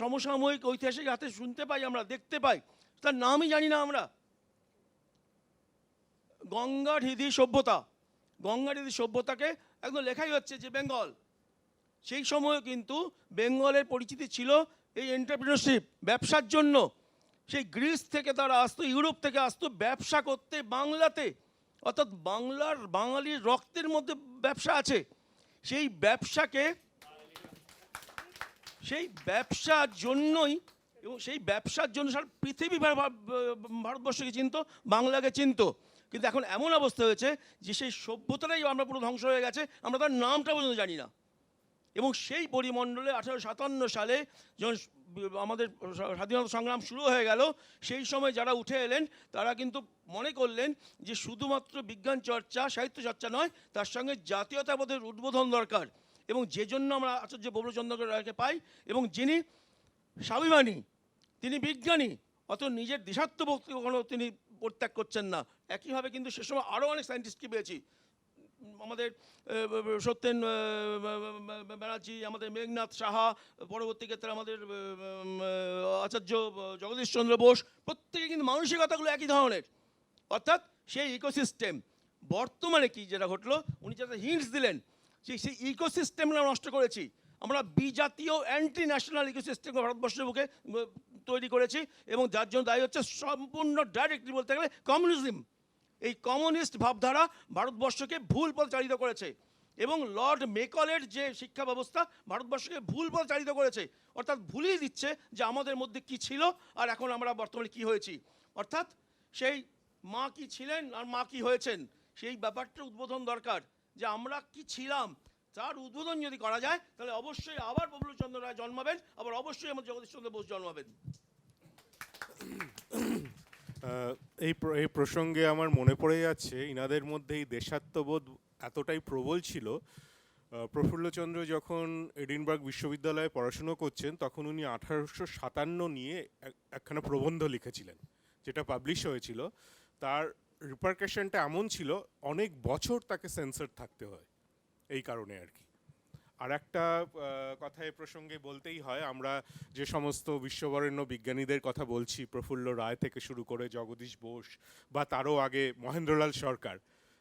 সমসাময়িক ঐতিহাসিক হাতে শুনতে পাই, আমরা দেখতে পাই, তার নামই জানি না আমরা। গঙ্গাঢিধি সভ্যতাকে একদম লেখাই হচ্ছে যে বেঙ্গল। সেই সময় কিন্তু বেঙ্গলের পরিচিতি ছিল এই এন্টারপ্রেনারশিপ, ব্যবসার জন্য। সেই গ্রিস থেকে তারা আসতো, ইউরোপ থেকে আসতো ব্যবসা করতে বাংলাতে, অর্থাৎ বাঙালির রক্তের মধ্যে ব্যবসা আছে। সেই ব্যবসার জন্যই, এবং সেই ব্যবসার জন্য সারা পৃথিবী ভারতবর্ষকে চিনত, বাংলাকে চিনত। কিন্তু এখন এমন অবস্থা হয়েছে যে সেই সভ্যতাটাই আমরা পুরো ধ্বংস হয়ে গেছে, আমরা তার নামটা পর্যন্ত জানি না। এবং সেই পরিমণ্ডলে 1857 সালে যখন আমাদের স্বাধীনতা সংগ্রাম শুরু হয়ে গেল, সেই সময় যারা উঠে এলেন তারা কিন্তু মনে করলেন যে শুধুমাত্র বিজ্ঞান চর্চা, সাহিত্য চর্চা নয়, তার সঙ্গে জাতীয়তাবোধের উদ্বোধন দরকার। এবং যে জন্য আমরা আচার্য প্রফুল্লচন্দ্র রায়কে পাই, এবং যিনি স্বাভিমানী, তিনি বিজ্ঞানী, অত নিজের দেশাত্মভক্তি কখনো তিনি পরিত্যাগ করছেন না। একইভাবে কিন্তু সে সময় আরও অনেক সায়েন্টিস্টকে পেয়েছি, আমাদের সত্যেন ব্যানার্জি, আমাদের মেঘনাথ সাহা, পরবর্তী ক্ষেত্রে আমাদের আচার্য জগদীশচন্দ্র বোস, প্রত্যেকে কিন্তু মানসিকতাগুলো একই ধরনের। অর্থাৎ সেই ইকোসিস্টেম, বর্তমানে কি যেটা ঘটলো, উনি যাতে হিন্টস দিলেন যে সেই ইকোসিস্টেম আমরা নষ্ট করেছি, আমরা বিজাতীয় অ্যান্টি ন্যাশনাল ইকোসিস্টেম ভারতবর্ষের বুকে তৈরি করেছি, এবং যার জন্য দায়ী হচ্ছে সম্পূর্ণ ডাইরেক্টলি বলতে গেলে কমিউনিজম। এই কমিউনিস্ট ভাবধারা ভারতবর্ষকে ভুল পথে চালিত করেছে, এবং লর্ড মেকলের যে শিক্ষা ব্যবস্থা ভারতবর্ষকে ভুল পথে চালিত করেছে, অর্থাৎ ভুলিয়ে দিচ্ছে যে আমাদের মধ্যে কি ছিল আর এখন আমরা বর্তমানে কি হয়েছি। অর্থাৎ সেই মা কি ছিলেন আর মা কি হয়েছেন, সেই ব্যাপারটা উদ্বোধন দরকার, যে আমরা কি ছিলাম তার উদ্বোধন যদি করা যায় তাহলে অবশ্যই আবার প্রফুল্ল চন্দ্র রায় জন্মাবেন, আবার অবশ্যই আমার জগদীশ চন্দ্র বোস জন্মাবেন। এই প্রসঙ্গে আমার মনে পড়ে যাচ্ছে ইনাদের মধ্যে এই দেশাত্মবোধ এতটাই প্রবল ছিল, প্রফুল্লচন্দ্র যখন এডিনবার্গ বিশ্ববিদ্যালয়ে পড়াশুনো করছেন তখন উনি 1857 নিয়ে একখানা প্রবন্ধ লিখেছিলেন, যেটা পাবলিশ হয়েছিল। তার রিপারকেশনটা এমন ছিল অনেক বছর তাকে সেন্সর থাকতে হয় এই কারণে আর কি। আর একটা কথা এ প্রসঙ্গে বলতেই হয়, আমরা যে সমস্ত বিশ্ববরেণ্য বিজ্ঞানীদের কথা বলছি, প্রফুল্ল রায় থেকে শুরু করে জগদীশ বোস বা তারও আগে মহেন্দ্রলাল সরকার,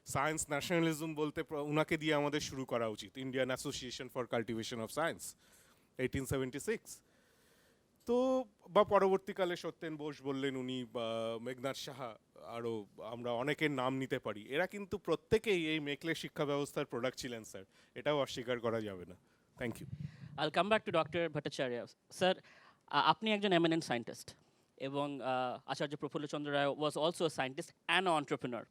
সায়েন্স ন্যাশনালিজম বলতে ওনাকে দিয়ে আমাদের শুরু করা উচিত, Indian association for cultivation of science 1876। তো বা পরবর্তীকালে সত্যেন বোস বললেন উনি, বা মেঘনাথ সাহা, আরও আমরা অনেকের নাম নিতে পারি, এরা কিন্তু প্রত্যেকেই এই মেকলে শিক্ষা ব্যবস্থার প্রোডাক্ট ছিলেন স্যার, এটাও অস্বীকার করা যাবে না। Thank you. I'll come back to Dr. Bhattacharya. Sir, আপনি একজন eminent scientist এবং আচার্য প্রফুল্ল চন্দ্র রায় was also a scientist and an entrepreneur.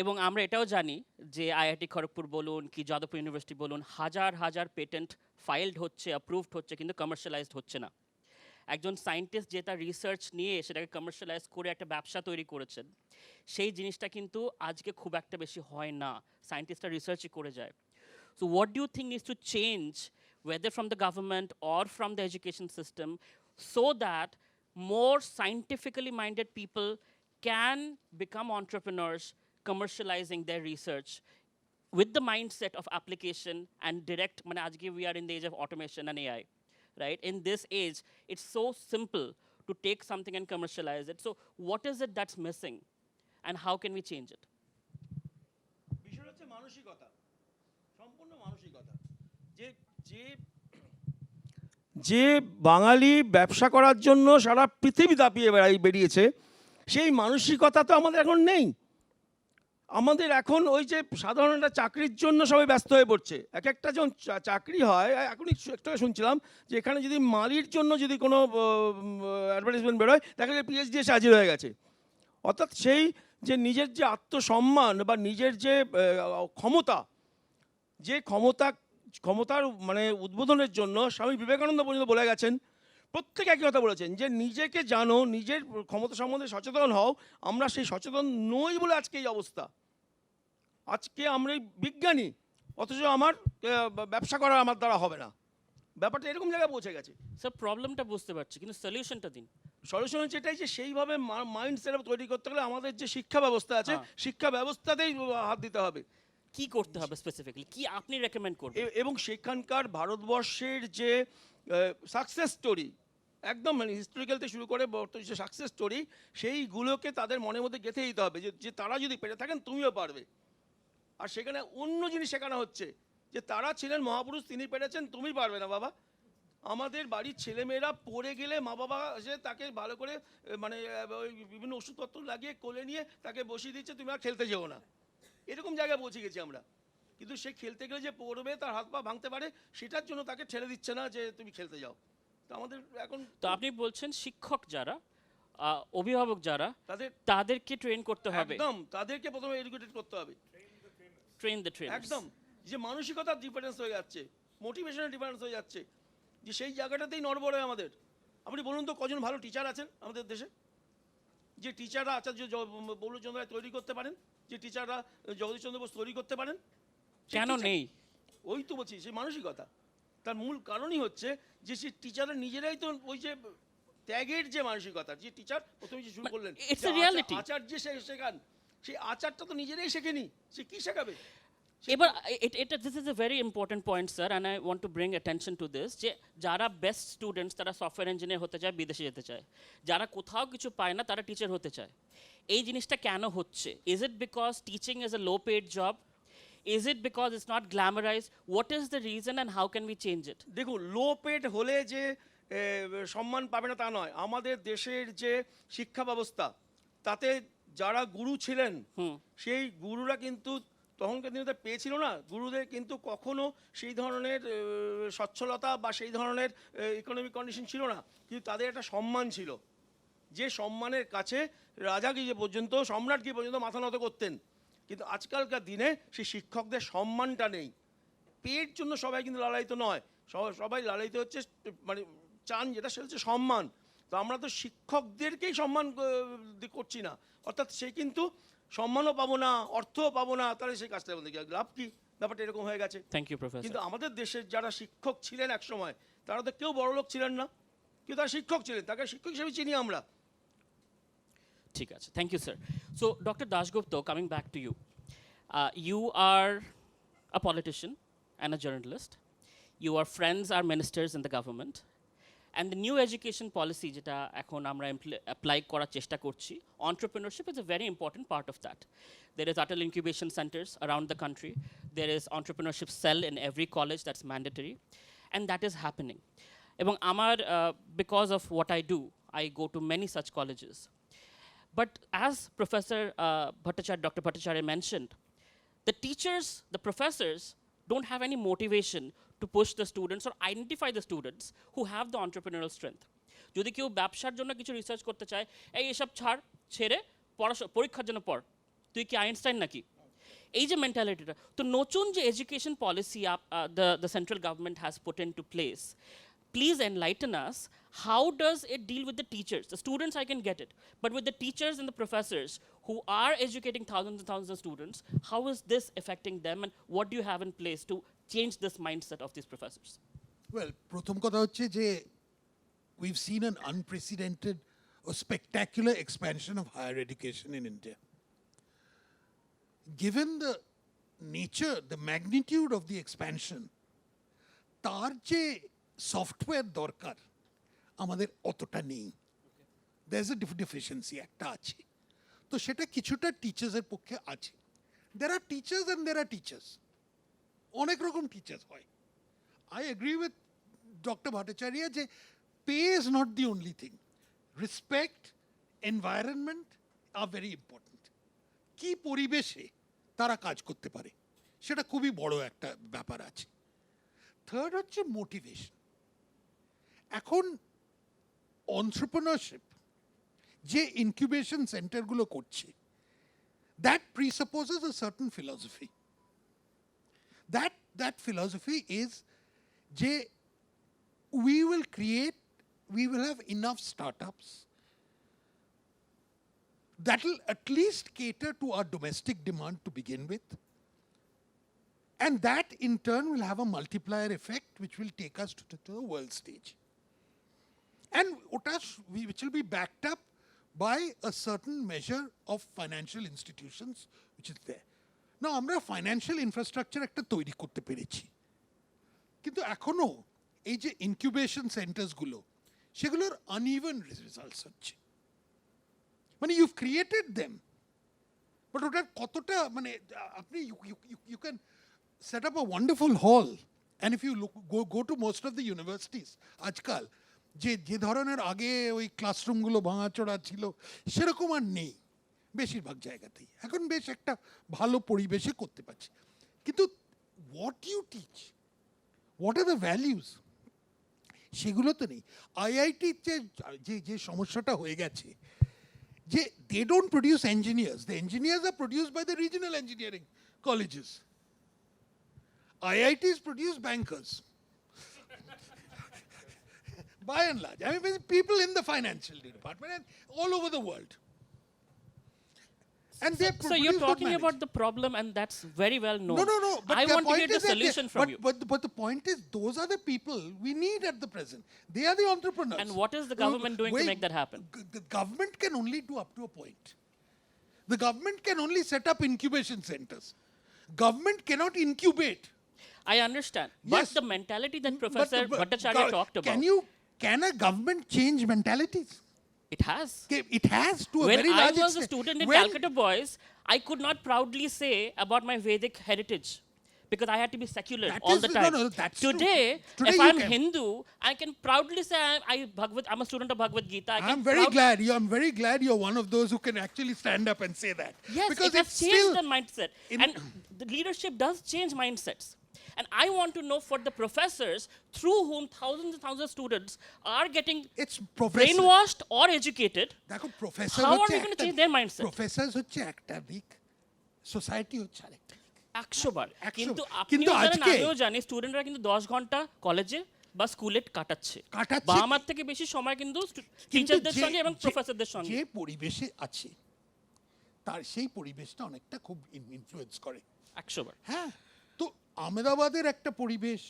এবং আমরা এটাও জানি যে আইআইটি খড়গপুর বলুন কি যাদবপুর ইউনিভার্সিটি বলুন, হাজার হাজার পেটেন্ট ফাইলড হচ্ছে, অ্যাপ্রুভড হচ্ছে, কিন্তু কমার্শিয়ালাইজড হচ্ছে না। একজন সায়েন্টিস্ট যে তার রিসার্চ নিয়ে সেটাকে কমার্শিয়ালাইজ করে একটা ব্যবসা তৈরি করেছেন, সেই জিনিসটা কিন্তু আজকে খুব একটা বেশি হয় না, সায়েন্টিস্টরা রিসার্চই করে যায়। So what do you think needs to change, whether from the government or from the education system, so that more scientifically minded people can become entrepreneurs, commercializing their research with the mindset of application and direct, mane ajke we are in the age of automation and AI, right? In this age, it's so simple to take something and commercialize it. So what is it that's missing and how can we change it? বিষয় হচ্ছে মানসিকতা, সম্পূর্ণ মানসিকতা। যে যে যে বাঙালি ব্যবসা করার জন্য সারা পৃথিবী দাপিয়ে বেরিয়েছে, সেই মানসিকতা তো আমাদের এখন নেই। আমাদের এখন ওই যে সাধারণ একটা চাকরির জন্য সবাই ব্যস্ত হয়ে পড়ছে। এক একটা যখন চাকরি হয়, এখনই একটা শুনছিলাম যে এখানে যদি মালির জন্য যদি কোনো অ্যাডভার্টাইজমেন্ট বেরোয়, দেখা যায় পিএইচডি এসে হাজির হয়ে গেছে। অর্থাৎ সেই যে নিজের যে আত্মসম্মান বা নিজের যে ক্ষমতা, যে ক্ষমতার মানে উদ্বোধনের জন্য স্বামী বিবেকানন্দ পর্যন্ত বলে গেছেন, প্রত্যেকে একই কথা বলেছেন যে নিজেকে জানো, নিজের ক্ষমতা সম্বন্ধে সচেতন হও। আমরা সেই সচেতন নই বলে আজকে এই অবস্থা। আজকে আমরা বিজ্ঞানী, অথচ আমার ব্যবসা করা আমার দ্বারা হবে না। ব্যাপারটা এরকম জায়গায় পৌঁছে গেছে। স্যার প্রবলেমটা বুঝতে পারছি, কিন্তু সলিউশনটা দিন। সলিউশন হচ্ছে এটাই যে সেইভাবে মাইন্ড সেট তৈরি করতে গেলে আমাদের যে শিক্ষা ব্যবস্থা আছে, শিক্ষা ব্যবস্থাতেই হাত দিতে হবে। কি করতে হবে স্পেসিফিক্যালি, কি আপনি রেকমেন্ড করবেন? এবং সেখানকার ভারতবর্ষের যে সাকসেস স্টোরি, একদম মানে হিস্টোরিক্যাল থেকে শুরু করে যে সাকসেস স্টোরি, সেইগুলোকে তাদের মনের মধ্যে গেঁথে দিতে হবে যে তারা যদি পেরে থাকেন তুমিও পারবে। আর সেখানে অন্য জিনিস শেখানো হচ্ছে যে তারা ছিলেন মহাপুরুষ, তিনি পেরেছেন, তুমি পারবে না বাবা। আমাদের বাড়ির ছেলেমেয়েরা পড়ে গেলে মা বাবা এসে তাকে ভালো করে মানে ওই বিভিন্ন ওষুধপত্র লাগিয়ে কোলে নিয়ে তাকে বসিয়ে দিচ্ছে, তুমি আর খেলতে যেও না। এরকম জায়গায় পৌঁছে গেছি আমরা। কিন্তু সে খেলতে গেলে যে পড়বে, তার হাত পা ভাঙতে পারে, সেটার জন্য তাকে ঠেলে দিচ্ছে না যে তুমি খেলতে যাও। তো আমাদের এখন তো আপনি বলছেন শিক্ষক যারা, অভিভাবক যারা, তাদেরকে ট্রেন করতে হবে, একদম তাদেরকে প্রথমে এডুকেটেড করতে হবে, ট্রেন দ্য ট্রেনার্স। একদম যে মানসিকতার ডিফারেন্স হয়ে যাচ্ছে, মোটিভেশনের ডিফারেন্স হয়ে যাচ্ছে, যে সেই জায়গাটাতেই নড়বড় হয় আমাদের। আপনি বলুন তো কজন ভালো টিচার আছেন আমাদের দেশে, যে টিচাররা আচার্য প্রফুল্ল চন্দ্র রায় তৈরি করতে পারেন, যে টিচাররা জগদীশ চন্দ্র বোস তৈরি করতে পারেন? কেন নেই? ওই তো বলছি, সেই মানসিকতা। তার মূল কারণই হচ্ছে যে সেই টিচাররা নিজেরাই তো ওই যে ত্যাগের যে মানসিকতা, যে টিচার প্রথমে যে শুরু করলেন আচার যে শেখান, সেই আচারটা তো নিজেরাই শেখেনি, সে কি শেখাবে? এবার এটা this is a very important point sir, and I want to bring attention to this, যে যারা বেস্ট স্টুডেন্টস তারা সফটওয়্যার ইঞ্জিনিয়ার হতে চায়, বিদেশে যেতে চায়। যারা কোথাও কিছু পায় না তারা টিচার হতে চায়। এই জিনিসটা কেন হচ্ছে? Is it because teaching is a low paid job? Is it because it's not glamorise? What is the reason and how can we change it? দেখুন, লো পেড হলে যে সম্মান পাবে না তা নয়। আমাদের দেশের যে শিক্ষা ব্যবস্থা, তাতে যারা গুরু ছিলেন সেই গুরুরা কিন্তু তখনকার দিনে তো পেয়েছিল না। গুরুদের কিন্তু কখনো সেই ধরনের সচ্ছলতা বা সেই ধরনের ইকোনমিক কন্ডিশন ছিল না, কিন্তু তাদের একটা সম্মান ছিল, যে সম্মানের কাছে রাজা গিয়ে পর্যন্ত, সম্রাট গিয়ে পর্যন্ত মাথা নত করতেন। কিন্তু আজকালকার দিনে সেই শিক্ষকদের সম্মানটা নেই। পেয়ের জন্য সবাই কিন্তু লালায়িত নয়, সবাই লালায়িত হচ্ছে মানে চান যেটা, সেটা হচ্ছে সম্মান। তো আমরা তো শিক্ষকদেরকেই সম্মান করছি না, অর্থাৎ সে কিন্তু সম্মানও পাবো না, অর্থও পাবো না, তাহলে সেই কাজটা লাভ কি? ব্যাপারটা এরকম হয়ে গেছে। Thank you professor. কিন্তু আমাদের দেশের যারা শিক্ষক ছিলেন এক সময়, তারা তো কেউ বড়লোক ছিলেন না, কিন্তু তারা শিক্ষক ছিলেন, তাকে শিক্ষক হিসেবে চিনি আমরা। ঠিক আছে, thank you sir. So doctor Dasgupta, coming back to you, you are a politician and a journalist. Your friends are ministers in the government. And the new education policy যেটা এখন আমরা অ্যাপ্লাই করার চেষ্টা করছি, entrepreneurship is a very important part of that. There is Atal incubation centers around the country. There is entrepreneurship cell in every college that's mandatory. And that is happening. এবং আমার, because of what I do, I go to many such colleges. But as Professor Dr. Bhattacharya mentioned, the teachers, the professors don't have any motivation to push the students or identify the students who have the entrepreneurial strength. যদি কেউ ব্যবসার জন্য কিছু research করতে চায়, এসব ছেড়ে পরীক্ষার জন্য পড়, তুই কি আইনস্টাইন নাকি? এই যে মেন্টালিটিটা, তো নতুন যে education policy the central government has put into place, please enlighten us. How does it deal with the teachers? The students, I can get it. But with the teachers and the professors who are educating thousands and thousands of students, how is this affecting them, and what do you have in place to change this mindset of these professors? Well, প্রথম কথা হচ্ছে যে we've seen an unprecedented or spectacular expansion of higher education in India. Given the nature, the magnitude of the expansion, তার যে software দরকার আমাদের অতটা নেই। There's a deficiency একটা আছে, তো সেটা কিছুটা টিচার্সের পক্ষে আছে। There are teachers and there are teachers. অনেক রকম টিচার্স হয়। I agree with Dr. Bhattacharya যে pay is not the only thing. Respect, environment are very important. কি পরিবেশে তারা কাজ করতে পারে সেটা খুবই বড় একটা ব্যাপার আছে। থার্ড হচ্ছে মোটিভেশন। এখন entrepreneurship যে ইনকিউবেশন সেন্টারগুলো করছে, that presupposes a certain philosophy. That philosophy is যে we will have enough startups that will at least cater to our domestic demand to begin with, and that in turn will have a multiplier effect which will take us to the world stage. And which will be backed up by a certain measure of financial institutions which is there. Now, আমরা financial infrastructure একটা তৈরি করতে পেরেছি, কিন্তু এখনো এই যে incubation সেন্টার্সগুলো, সেগুলোর আনইভেন রেজাল্টস হচ্ছে। মানে ইউভ ক্রিয়েটেড দেম, বাট ওটার কতটা, মানে আপনি you can set up a wonderful hall, and if you go to most of the universities আজকাল, যে ধরনের আগে ওই ক্লাসরুমগুলো ভাঙাচোরা ছিল সেরকম আর নেই বেশিরভাগ জায়গাতেই। এখন বেশ একটা ভালো পরিবেশে করতে পারছি, কিন্তু what you teach, what are the values, সেগুলো তো নেই। আইআইটির যে সমস্যাটা হয়ে গেছে যে they don't produce engineers. The engineers are produced by the regional engineering colleges. IITs produce bankers. By and large, I mean, people in the financial department and all over the world. And So you're talking about the problem, and that's very well known. No. But I the want to point get is the solution from you. But the point is, those are the people we need at the present. They are the entrepreneurs. And what is the government doing to make that happen? The government can only do up to a point. The government can only set up incubation centers. Government cannot incubate. I understand. Yes. But the mentality that Professor Bhattacharya talked about. Can a government change mentalities? It has. It has to a When very I large was a extent. student in When- Calcutta Boys, I could not proudly say about my Vedic heritage because I had to be secular That all is- the no, time. no, that's true. Today, Today if you I'm can. Hindu, I can proudly say I'm a student of Bhagavad Gita. I'm very glad. I'm very glad you're one of those who can actually stand up and say that. Yes, because it has it's changed still the mindset. And the leadership does change mindsets. And I want to know for the professors through whom thousands and thousands of students are getting it's professor. brainwashed or educated. দেখো professor How are হচ্ছে we going to একটা change their mindset? Professor হচ্ছে একটা দিক, society হচ্ছে আরেকটা দিক। 100 বার। 100 কিন্তু বার। আপনিও কিন্তু জানেন, আজকে- আমিও জানি স্টুডেন্টরা কিন্তু 10 ঘন্টা কলেজে বা স্কুলে কাটাচ্ছে। কাটাচ্ছে। বাবা মার থেকে বেশি সময় কিন্তু কিন্তু টিচারদের যে- সঙ্গে এবং যে- প্রফেসরদের সঙ্গে। যে পরিবেশে আছে তার সেই পরিবেশটা অনেকটা খুব ইনফ্লুয়েন্স করে। 100 বার। হ্যাঁ, তো আহমেদাবাদের একটা পরিবেশ,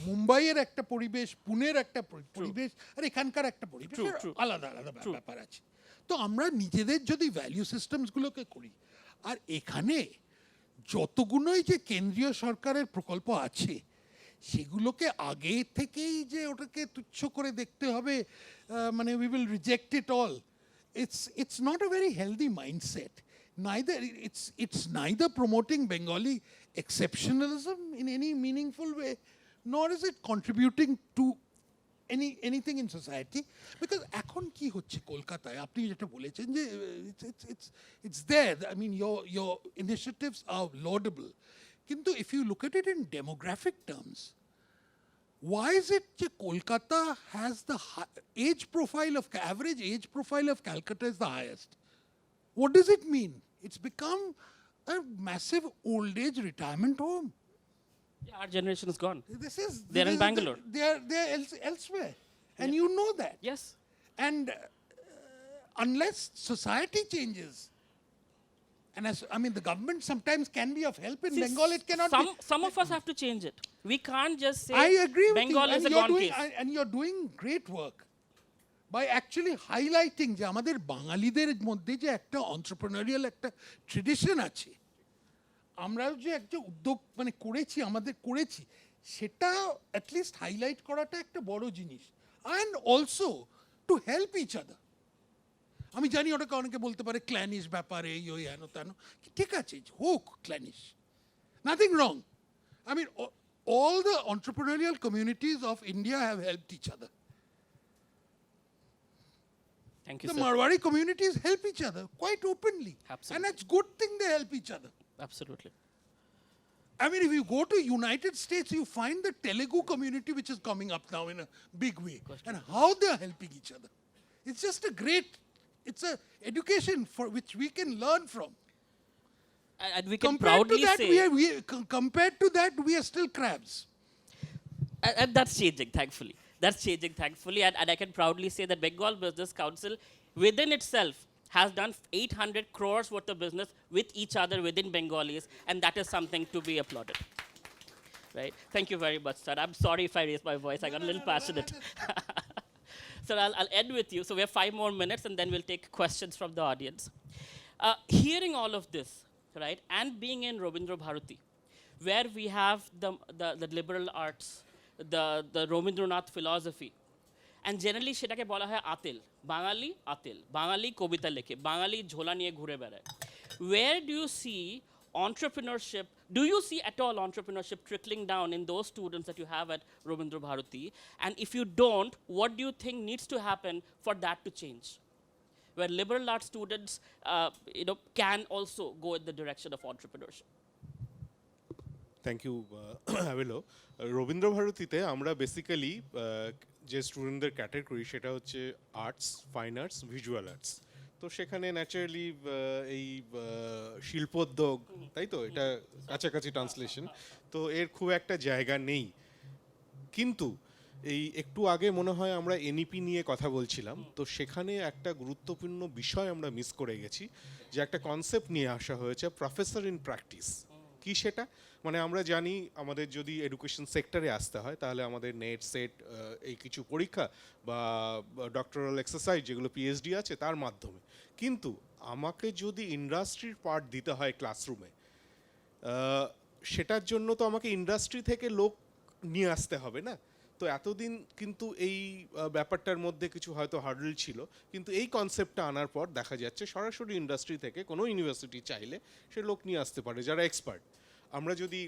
মুম্বাইয়ের একটা পরিবেশ, পুনের একটা পরিবেশ, আর এখানকার একটা পরিবেশ, True, true. আলাদা আলাদা ব্যাপার আছে। তো আমরা নিজেদের যদি ভ্যালু সিস্টেমসগুলোকে করি, আর এখানে যতগুলোই যে কেন্দ্রীয় সরকারের প্রকল্প আছে সেগুলোকে আগে থেকেই যে ওটাকে তুচ্ছ করে দেখতে হবে, মানে we will reject it all, it's not a very healthy mindset. It's neither promoting Bengali exceptionalism in any meaningful way, nor is it contributing to anything in society. Because এখন কি হচ্ছে কলকাতায়, আপনি যেটা বলেছেন যে it's there. I mean, your initiatives are laudable. কিন্তু if you look at it in demographic terms, why is it that Kolkata has the average age profile of Calcutta is the highest? What does it mean? It's become a massive old age retirement home. Yeah, our generation is gone. They're in Bangalore. They're elsewhere, and you know that. Yes. And unless society changes, and the government sometimes can be of help in See, Bengal, it cannot be. Some of us have to change it. We can't just say I agree with Bengal you, is and a you're gone doing, case. and you're doing great work by actually highlighting যে আমাদের বাঙালিদের মধ্যে যে একটা entrepreneurial একটা tradition আছে, আমরাও যে একটা উদ্যোগ করেছি সেটা অ্যাটলিস্ট হাইলাইট করাটা একটা বড় জিনিস, and also to help each other. আমি জানি ওটাকে অনেকে বলতে পারে ক্ল্যানিশ ব্যাপারে ওই হেন তেন, ঠিক আছে, হোক clannish, nothing wrong. I mean, all the entrepreneurial communities of India have helped each other. Thank you, The sir. Marwari communities help each other quite openly. Absolutely. And it's good thing they help each other. Absolutely. I mean, if you go to United States, you find the Telugu community which is coming up now in a big way. And how they are helping each other. It's just it's a education for which we can learn from. And we can proudly say Compared to that, we are still crabs. and that's changing, thankfully. That's changing, thankfully. And I can proudly say that Bengal Business Council within itself has done 800 crores worth of business with each other within Bengalis, and that is something to be applauded. Right? Thank you very much, sir. I'm sorry if I raised my voice. I got a little passionate. So I'll end with you. So we have 5 more minutes, and then we'll take questions from the audience. Hearing all of this, right, and being in Rabindra Bharati, where we have the liberal arts, the Rabindranath philosophy, and generally সেটাকে বলা হয় আতেল, বাঙালি আতেল, বাঙালি কবিতা লেখে, বাঙালি ঝোলা নিয়ে ঘুরে বেড়ায়। Where do you see entrepreneurship, do you see at all entrepreneurship trickling down in those students that you have at Rabindra Bharati? And if you don't, what do you think needs to happen for that to change? Where liberal arts students can also go in the direction of entrepreneurship. Thank you অ্যাভেলো। রবীন্দ্র ভারতীতে আমরা basically যে স্টুডেন্টদের category সেটা হচ্ছে arts, fine arts, visual arts. তো সেখানে ন্যাচারালি এই শিল্পোদ্যোগ, তাই তো, এটা কাছাকাছি ট্রান্সলেশন, তো এর খুব একটা জায়গা নেই। কিন্তু এই একটু আগে মনে হয় আমরা এনইপি নিয়ে কথা বলছিলাম, তো সেখানে একটা গুরুত্বপূর্ণ বিষয় আমরা মিস করে গেছি, যে একটা কনসেপ্ট নিয়ে আসা হয়েছে, প্রফেসর ইন প্র্যাকটিস। কি সেটা? মানে আমরা জানি আমাদের যদি এডুকেশন সেক্টরে আসতে হয় তাহলে আমাদের নেট সেট এই কিছু পরীক্ষা বা ডক্টরাল এক্সারসাইজ যেগুলো পিএইচডি আছে তার মাধ্যমে, কিন্তু আমাকে যদি ইন্ডাস্ট্রির পার্ট দিতে হয় ক্লাসরুমে, সেটার জন্য তো আমাকে ইন্ডাস্ট্রি থেকে লোক নিয়ে আসতে হবে না। তো তো এতদিন কিন্তু এই ব্যাপারটার মধ্যে কিছু হয়তো হার্ডল ছিল, কিন্তু এই কনসেপ্টটা আনার পর দেখা যাচ্ছে সরাসরি ইন্ডাস্ট্রি থেকে কোনো ইউনিভার্সিটি চাইলে সে লোক নিয়ে আসতে পারে যারা এক্সপার্ট। আমরা যদি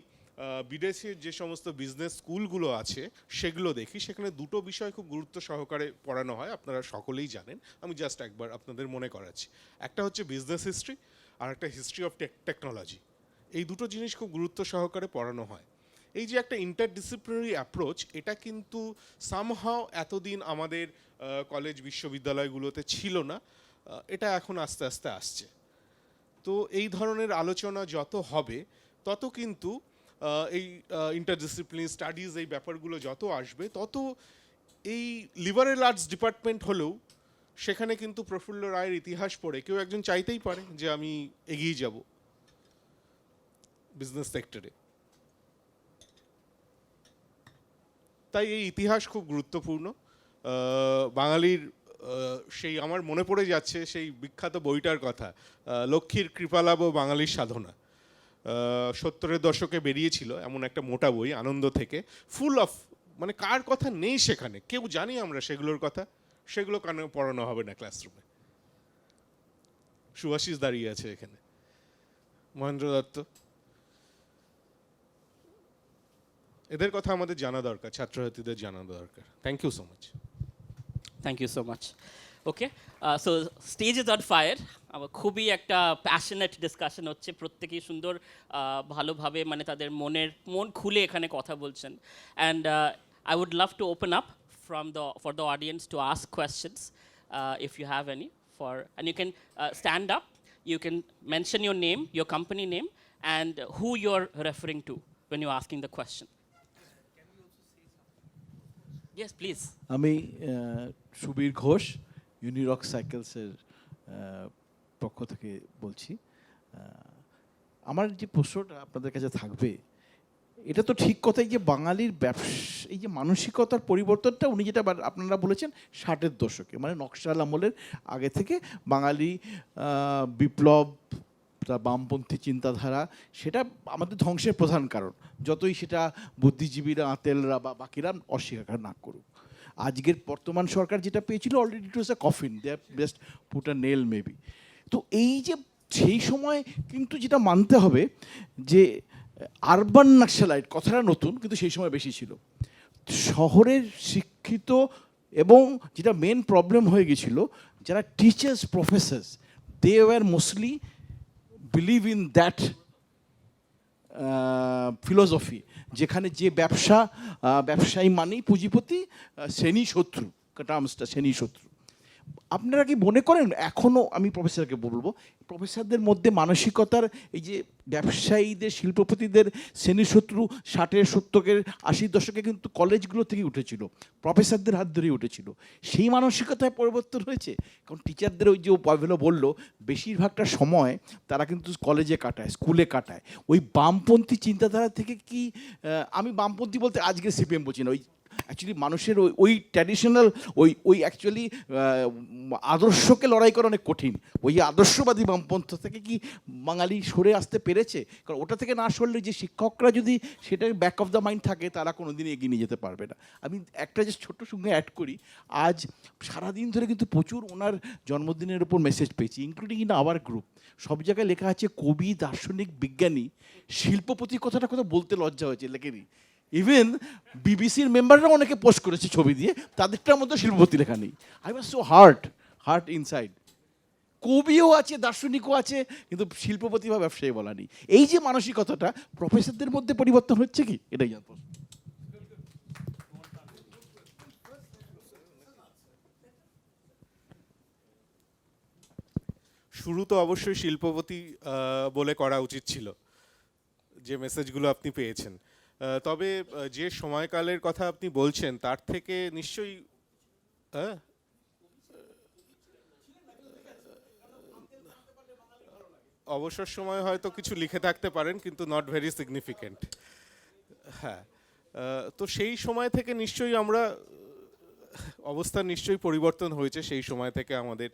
বিদেশের যে সমস্ত বিজনেস স্কুলগুলো আছে সেগুলো দেখি, সেখানে দুটো বিষয় খুব গুরুত্ব সহকারে পড়ানো হয়, আপনারা সকলেই জানেন, আমি জাস্ট একবার আপনাদের মনে করাচ্ছি। একটা হচ্ছে বিজনেস হিস্ট্রি, আর একটা হিস্ট্রি অফ টেকনোলজি। এই দুটো জিনিস খুব গুরুত্ব সহকারে পড়ানো হয়। এই যে একটা ইন্টারডিসিপ্লিনারি অ্যাপ্রোচ, এটা কিন্তু সামহাও এতদিন আমাদের কলেজ বিশ্ববিদ্যালয়গুলোতে ছিল না, এটা এখন আস্তে আস্তে আসছে। তো এই ধরনের আলোচনা যত হবে তত কিন্তু এই ইন্টারডিসিপ্লিনারি স্টাডিজ এই ব্যাপারগুলো যত আসবে, তত এই লিবারেল আর্টস ডিপার্টমেন্ট হলেও সেখানে কিন্তু প্রফুল্ল রায়ের ইতিহাস পড়ে কেউ একজন চাইতেই পারে যে আমি এগিয়ে যাব বিজনেস সেক্টরে। তাই এই ইতিহাস খুব গুরুত্বপূর্ণ। বাঙালির সেই আমার মনে পড়ে যাচ্ছে সেই বিখ্যাত বইটার কথা, লক্ষ্মীর কৃপালাভ ও বাঙালির সাধনা। 70-এর দশকে বেরিয়েছিল এমন একটা মোটা বই, আনন্দ থেকে, ফুল অফ, মানে কার কথা নেই সেখানে, কেউ জানি আমরা সেগুলোর কথা, সেগুলো কেন পড়ানো হবে না ক্লাসরুমে? সুভাষিস দাঁড়িয়ে আছে এখানে, মহেন্দ্র দত্ত, এদের কথা আমাদের জানা দরকার, ছাত্রছাত্রীদের জানা দরকার। Thank you so much. Thank you so much. Okay, so stage is on fire. আমার খুবই একটা প্যাশনেট ডিসকাশন হচ্ছে, প্রত্যেকেই সুন্দর ভালোভাবে মানে তাদের মন খুলে এখানে কথা বলছেন। And I would love to open up for the audience to ask questions if you have any and you can stand up, you can mention your name, your company name, and who you're referring to when you're asking the question. Yes, please. আমি সুবীর ঘোষ, ইউনিরক সাইকেলসের পক্ষ থেকে বলছি। আমার যে প্রশ্নটা আপনাদের কাছে থাকবে, এটা তো ঠিক কথাই যে বাঙালির ব্যবসা, এই যে মানসিকতার পরিবর্তনটা উনি যেটা আপনারা বলেছেন 60-এর দশকে, মানে নকশাল আমলের আগে থেকে বাঙালি বিপ্লব, তার বামপন্থী চিন্তাধারা, সেটা আমাদের ধ্বংসের প্রধান কারণ, যতই সেটা বুদ্ধিজীবীরা, আতেলরা বা বাকিরা অস্বীকার না করুক। আজকের বর্তমান সরকার যেটা পেয়েছিল, already it was a coffin, they have just put a nail maybe. তো এই যে সেই সময় কিন্তু যেটা মানতে হবে যে আরবান নাক্সালাইট কথাটা নতুন, কিন্তু সেই সময় বেশি ছিল। শহরের শিক্ষিত এবং যেটা মেন প্রবলেম হয়ে গেছিল, যারা teachers, professors, they were mostly believe in that philosophy, যেখানে যে ব্যবসায়ী মানেই পুঁজিপতি, শ্রেণী শত্রু, টার্মসটা শ্রেণী শত্রু। আপনারা কি মনে করেন এখনও, আমি প্রফেসরকে বলবো, প্রফেসরদের মধ্যে মানসিকতার এই যে ব্যবসায়ীদের, শিল্পপতিদের শ্রেণী শত্রু 60-এর 70-এর 80-র দশকে কিন্তু কলেজগুলো থেকে উঠেছিল, প্রফেসরদের হাত ধরেই উঠেছিল, সেই মানসিকতায় পরিবর্তন হয়েছে? কারণ টিচারদের ওই যে পাভেলো বললো, বেশিরভাগটা সময় তারা কিন্তু কলেজে কাটায়, স্কুলে কাটায়। ওই বামপন্থী চিন্তাধারা থেকে কি, আমি বামপন্থী বলতে আজকে সিপিএম বলছি না, ওই অ্যাকচুয়ালি মানুষের ওই ট্র্যাডিশনাল ওই অ্যাকচুয়ালি আদর্শকে লড়াই করা অনেক কঠিন, ওই আদর্শবাদী বামপন্থ থেকে কি বাঙালি সরে আসতে পেরেছে? কারণ ওটা থেকে না সরলে যে শিক্ষকরা যদি সেটার ব্যাক অফ দ্য মাইন্ড থাকে, তারা কোনো দিন এগিয়ে নিয়ে যেতে পারবে না। আমি একটা যে ছোট্ট সঙ্গে অ্যাড করি, আজ সারাদিন ধরে কিন্তু প্রচুর ওনার জন্মদিনের উপর মেসেজ পেয়েছি, ইনক্লুডিং ইন আওয়ার গ্রুপ। সব জায়গায় লেখা আছে কবি, দার্শনিক, বিজ্ঞানী, শিল্পপতি কথাটা কথা বলতে লজ্জা হয়েছে, লেখেনি। ইভেন বিবিসির মেম্বাররা অনেকে পোস্ট করেছে ছবি দিয়ে, তাদেরটার মধ্যে শিল্পপতি লেখা নেই। I was so hurt inside. কবিও আছে, দার্শনিকও আছে, কিন্তু শিল্পপতি বা ব্যবসায়ী বলা নেই। এই যে মানসিকতাটা প্রফেসরদের মধ্যে পরিবর্তন হচ্ছে কি, এটাই জানবো। শুরু তো অবশ্যই শিল্পপতি বলে করা উচিত ছিল, যে মেসেজগুলো আপনি পেয়েছেন। তবে যে সময়কালের কথা আপনি বলছেন, তার থেকে নিশ্চয়ই অবসর সময় হয়তো কিছু লিখে থাকতে পারেন, কিন্তু নট ভেরি সিগনিফিকেন্ট। হ্যাঁ, তো সেই সময় থেকে নিশ্চয়ই আমরা, অবস্থার নিশ্চয়ই পরিবর্তন হয়েছে সেই সময় থেকে আমাদের।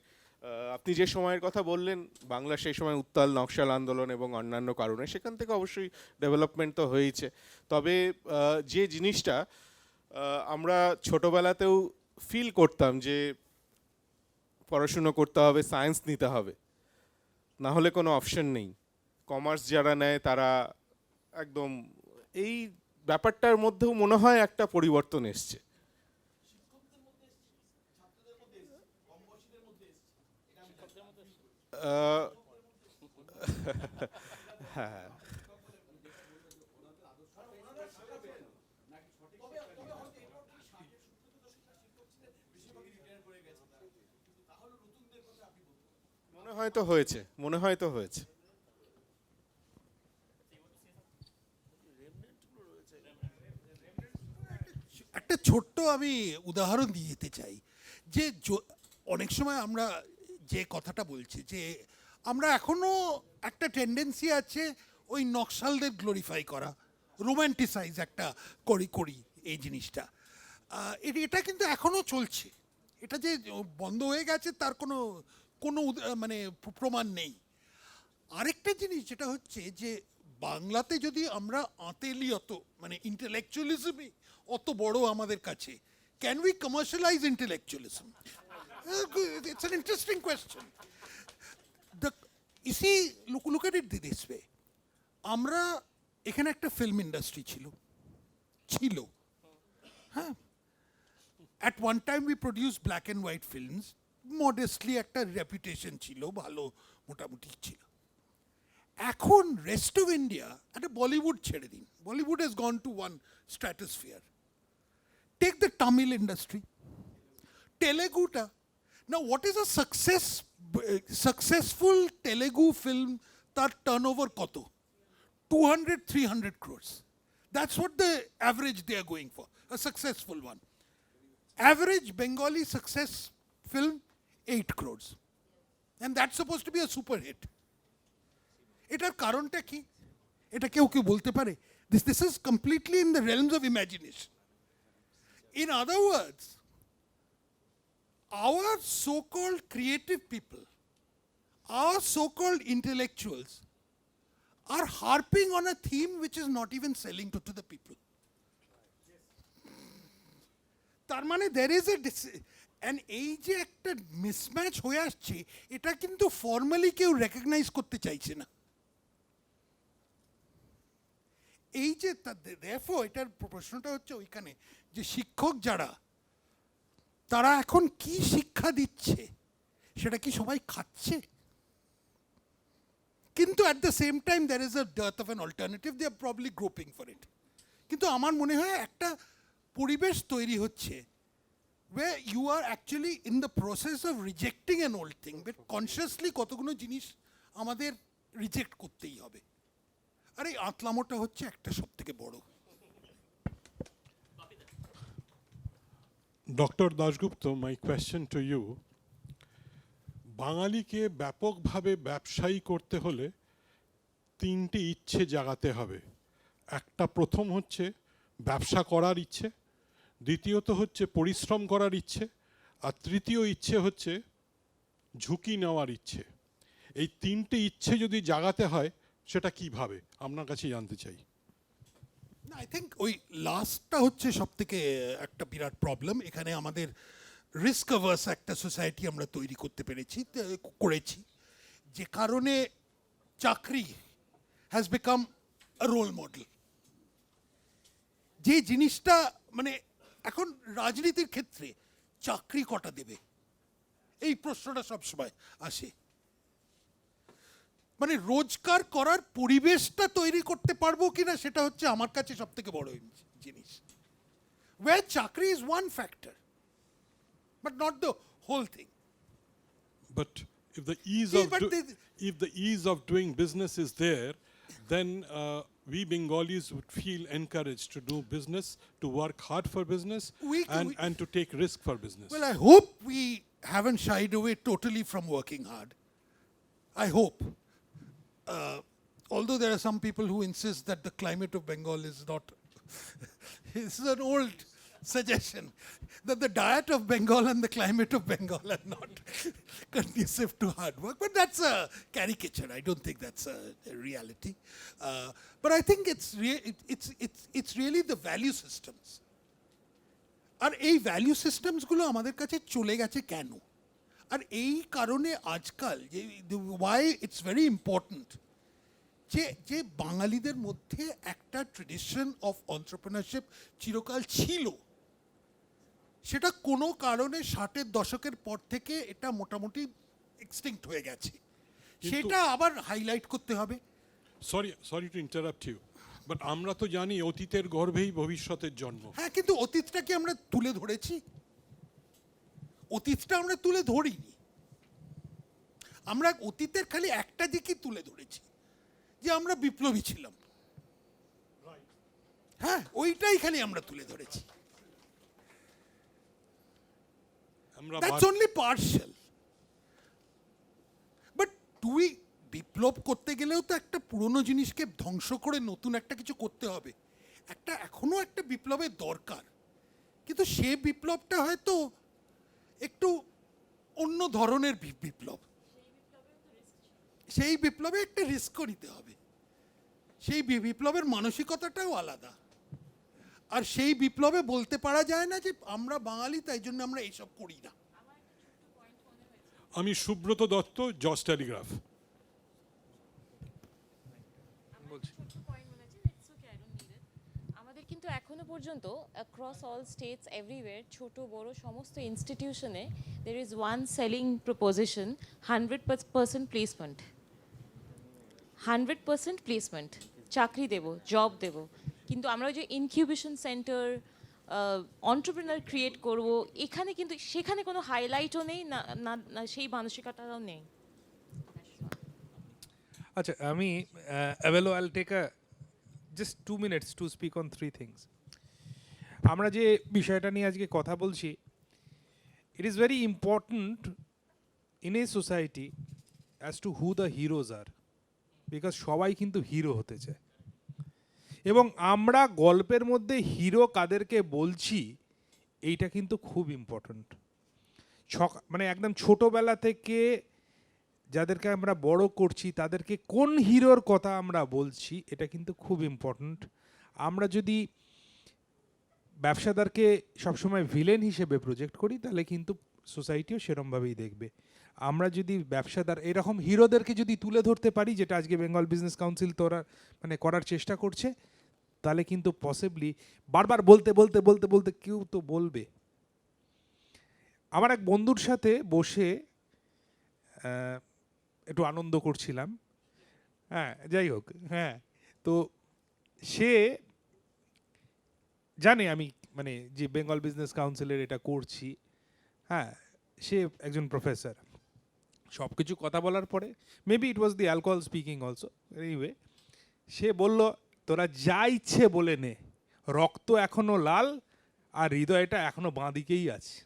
আপনি যে সময়ের কথা বললেন, বাংলা সেই সময় উত্তাল নকশাল আন্দোলন এবং অন্যান্য কারণে, সেখান থেকে অবশ্যই ডেভেলপমেন্ট তো হয়েছে। তবে যে জিনিসটা আমরা ছোটবেলাতেও ফিল করতাম যে পড়াশুনো করতে হবে, সায়েন্স নিতে হবে, না হলে কোনো অপশন নেই। কমার্স যারা নেয় তারা একদম, এই ব্যাপারটার মধ্যেও মনে হয় একটা পরিবর্তন এসছে। হ্যাঁ, মনে হয় তো হয়েছে, মনে হয় তো হয়েছে। একটা ছোট্ট আমি উদাহরণ দিয়ে দিতে চাই যে অনেক সময় আমরা যে কথাটা বলছি যে আমরা এখনো একটা টেন্ডেন্সি আছে ওই নকশালদের গ্লোরিফাই করা, রোম্যান্টিসাইজ একটা করি এই জিনিসটা। এটা কিন্তু এখনো চলছে। এটা যে বন্ধ হয়ে গেছে তার কোনো কোনো মানে প্রমাণ নেই। আরেকটা জিনিস যেটা হচ্ছে যে বাংলাতে যদি আমরা আঁতেলি অত মানে ইন্টেলেকচুয়ালিজমই অত বড় আমাদের কাছে, can we commercialise intellectualism? It's an interesting question. You see, look at it this way. আমরা এখানে একটা ফিল্ম ইন্ডাস্ট্রি ছিল, হ্যাঁ। At one time we produced black and white films, modestly একটা রেপুটেশন ছিল, ভালো মোটামুটি ছিল। এখন রেস্ট অফ ইন্ডিয়া একটা বলিউড ছেড়ে দিন, Bollywood has gone to one stratosphere. Take the Tamil industry, তেলেগুটা। Now what is a successful Telugu film? তার turnover কত? 200-300 crores. That's what the average they are going for, a successful one. Average Bengali success film, 8 crores. And that's supposed to be a super hit. এটার কারণটা কি? এটা কেউ বলতে পারে? This is completely in the realms of imagination. In other words, our so-called creative people, our so-called intellectuals are harping on a theme which is not even selling to the people. তার মানে there is a and এই যে একটা mismatch হয়ে আসছে, এটা কিন্তু formally কেউ রেকগনাইজ করতে চাইছে না। এই যে therefore এটার প্রশ্নটা হচ্ছে ওইখানে যে শিক্ষক যারা, তারা এখন কি শিক্ষা দিচ্ছে সেটা কি সবাই খাচ্ছে? কিন্তু at the same time there is a dearth of an alternative, they are probably groping for it. কিন্তু আমার মনে হয় একটা পরিবেশ তৈরি হচ্ছে where you are actually in the process of rejecting an old thing, but consciously কতগুলো জিনিস আমাদের রিজেক্ট করতেই হবে। আর এই আতলামোটা হচ্ছে একটা সবথেকে বড়। Doctor Dasgupta, my question to you, বাঙালিকে ব্যাপকভাবে ব্যবসায়ী করতে হলে তিনটি ইচ্ছে জাগাতে হবে। একটা প্রথম হচ্ছে ব্যবসা করার ইচ্ছে, দ্বিতীয়ত হচ্ছে পরিশ্রম করার ইচ্ছে, আর তৃতীয় ইচ্ছে হচ্ছে ঝুঁকি নেওয়ার ইচ্ছে। এই তিনটে ইচ্ছে যদি জাগাতে হয় সেটা কিভাবে, আপনার কাছে জানতে চাই। আই থিঙ্ক ওই লাস্টটা হচ্ছে সব থেকে একটা বিরাট প্রবলেম। এখানে আমাদের রিস্ক অ্যাভার্স একটা সোসাইটি আমরা তৈরি করেছি, যে কারণে চাকরি has become a role model. যে জিনিসটা মানে এখন রাজনীতির ক্ষেত্রে চাকরি কটা দেবে, এই প্রশ্নটা সবসময় আসে। মানে রোজগার করার পরিবেশটা তৈরি করতে পারবো কিনা সেটা হচ্ছে আমার কাছে সব থেকে বড় জিনিস। Where চাকরি is one factor, but not the whole thing. But if the ease of doing business is there, then we Bengalis would feel encouraged to do business, to work hard for business, and to take risk for business. Well, I hope we haven't shied away totally from working hard. I hope. Although there are some people who insist that the climate of Bengal is not, this is an old suggestion, that the diet of Bengal and the climate of Bengal are not conducive to hard work. But that's a caricature. I don't think that's a reality. But I think it's really the value systems. আর এই value সিস্টেমসগুলো আমাদের কাছে চলে গেছে কেন? আর এই কারণে আজকাল যে ওয়াই ইটস ভেরি ইম্পর্ট্যান্ট যে যে বাঙালিদের মধ্যে একটা ট্রেডিশন অফ এন্টারপ্রেনারশিপ চিরকাল ছিল, সেটা কোনো কারণে 60-এর দশকের পর থেকে এটা মোটামুটি এক্সটিংক্ট হয়ে গেছে। সেটা আবার হাইলাইট করতে হবে। Sorry to interrupt you, but আমরা তো জানি অতীতের গর্ভেই ভবিষ্যতের জন্ম। হ্যাঁ, কিন্তু অতীতটা কি আমরা তুলে ধরেছি? অতীতটা আমরা তুলে ধরিনি। আমরা অতীতের খালি একটা দিকই তুলে ধরেছি, যে আমরা বিপ্লবী ছিলাম। হ্যাঁ, ওইটাই খালি আমরা তুলে ধরেছি। That's only partial. But তুই বিপ্লব করতে গেলেও তো একটা পুরনো জিনিসকে ধ্বংস করে নতুন একটা কিছু করতে হবে। এখনো একটা বিপ্লবের দরকার, কিন্তু সে বিপ্লবটা হয়তো একটু অন্য ধরনের বিপ্লব। সেই বিপ্লবে একটা রিস্কও নিতে হবে। সেই বিপ্লবের মানসিকতাটাও আলাদা। আর সেই বিপ্লবে বলতে পারা যায় না যে আমরা বাঙালি তাই জন্য আমরা এইসব করি না। আমি সুব্রত দত্ত, জজ টেলিগ্রাফ। আমাদের কিন্তু এখনো পর্যন্ত অ্যাক্রস অল স্টেটস এভরিওয়্যার ছোট বড় সমস্ত ইনস্টিটিউশনে দের is one selling proposition 100% placement. 100% placement, চাকরি দেব, জব দেব। কিন্তু আমরা ওই যে ইনকিউবেশন সেন্টার, এন্টারপ্রেনার ক্রিয়েট করব, এখানে কিন্তু সেখানে কোনো হাইলাইটও নেই, না সেই মানসিকতাও নেই। আচ্ছা, আমি Avello, I'll take just 2 minutes to speak on 3 things. আমরা যে বিষয়টা নিয়ে আজকে কথা বলছি, it is very important in a society as to who the heroes are, because সবাই কিন্তু হিরো হতে চায়। এবং আমরা গল্পের মধ্যে হিরো কাদেরকে বলছি এইটা কিন্তু খুব ইম্পর্ট্যান্ট। মানে একদম ছোটবেলা থেকে যাদেরকে আমরা বড় করছি তাদেরকে কোন হিরোর কথা আমরা বলছি এটা কিন্তু খুব ইম্পর্ট্যান্ট। আমরা যদি ব্যবসাদারকে সবসময় ভিলেন হিসেবে প্রজেক্ট করি তাহলে কিন্তু সোসাইটিও সেরমভাবেই দেখবে। আমরা যদি ব্যবসাদার এরকম হিরোদেরকে যদি তুলে ধরতে পারি, যেটা আজকে বেঙ্গল বিজনেস কাউন্সিল মানে করার চেষ্টা করছে, তাহলে কিন্তু পসিবলি বারবার বলতে বলতে বলতে বলতে কেউ তো বলবে। আমার এক বন্ধুর সাথে বসে একটু আনন্দ করছিলাম, হ্যাঁ যাই হোক, হ্যাঁ তো সে জানে আমি মানে যে বেঙ্গল বিজনেস কাউন্সিলের এটা করছি, হ্যাঁ সে একজন প্রফেসর। সব কিছু কথা বলার পরে maybe it was the alcohol speaking also, anyway সে বলল তোরা যা ইচ্ছে বলে নে, রক্ত এখনো লাল আর হৃদয়টা এখনো বাঁ দিকেই আছে।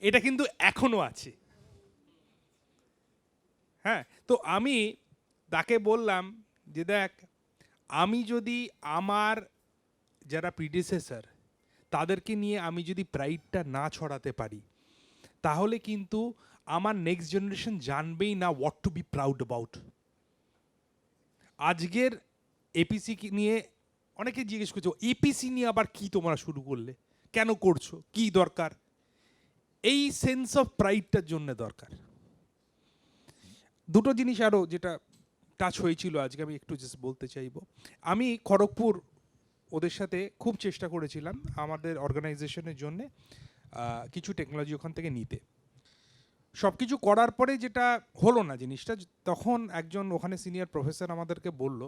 এটা কিন্তু এখনো আছে। হ্যাঁ, তো আমি তাকে বললাম যে দেখ, আমি যদি আমার যারা প্রিডিসেসর তাদেরকে নিয়ে আমি যদি প্রাইডটা না ছড়াতে পারি, তাহলে কিন্তু আমার নেক্সট জেনারেশন জানবেই না what to be proud about. আজকের এপিসি নিয়ে অনেকে জিজ্ঞেস করছে, এপিসি নিয়ে আবার কি তোমরা শুরু করলে, কেন করছো, কি দরকার? এই সেন্স অফ প্রাইডটার জন্য দরকার। দুটো জিনিস আরও যেটা টাচ হয়েছিল আজকে আমি একটু জাস্ট বলতে চাইব। আমি খড়গপুর ওদের সাথে খুব চেষ্টা করেছিলাম আমাদের অর্গানাইজেশনের জন্যে কিছু টেকনোলজি ওখান থেকে নিতে। সব কিছু করার পরে যেটা হলো না জিনিসটা, তখন একজন ওখানে সিনিয়র প্রফেসর আমাদেরকে বলল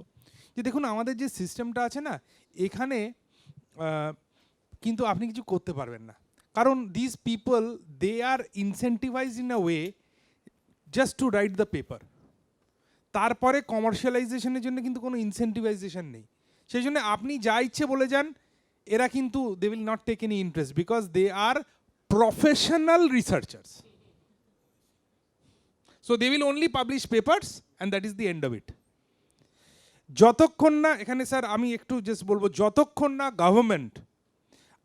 যে দেখুন আমাদের যে সিস্টেমটা আছে না, এখানে কিন্তু আপনি কিছু করতে পারবেন না, কারণ this people they are incentivised in a way just to write the paper. তারপরে কমার্শিয়ালাইজেশনের জন্য কিন্তু কোনো ইনসেন্টিভাইজেশন নেই। সেই জন্য আপনি যা ইচ্ছে বলে যান, এরা কিন্তু they will not take any interest because they are professional researchers. So they will only publish papers and that is the end of it. যতক্ষণ না, এখানে স্যার আমি একটু জাস্ট বলবো, যতক্ষণ না government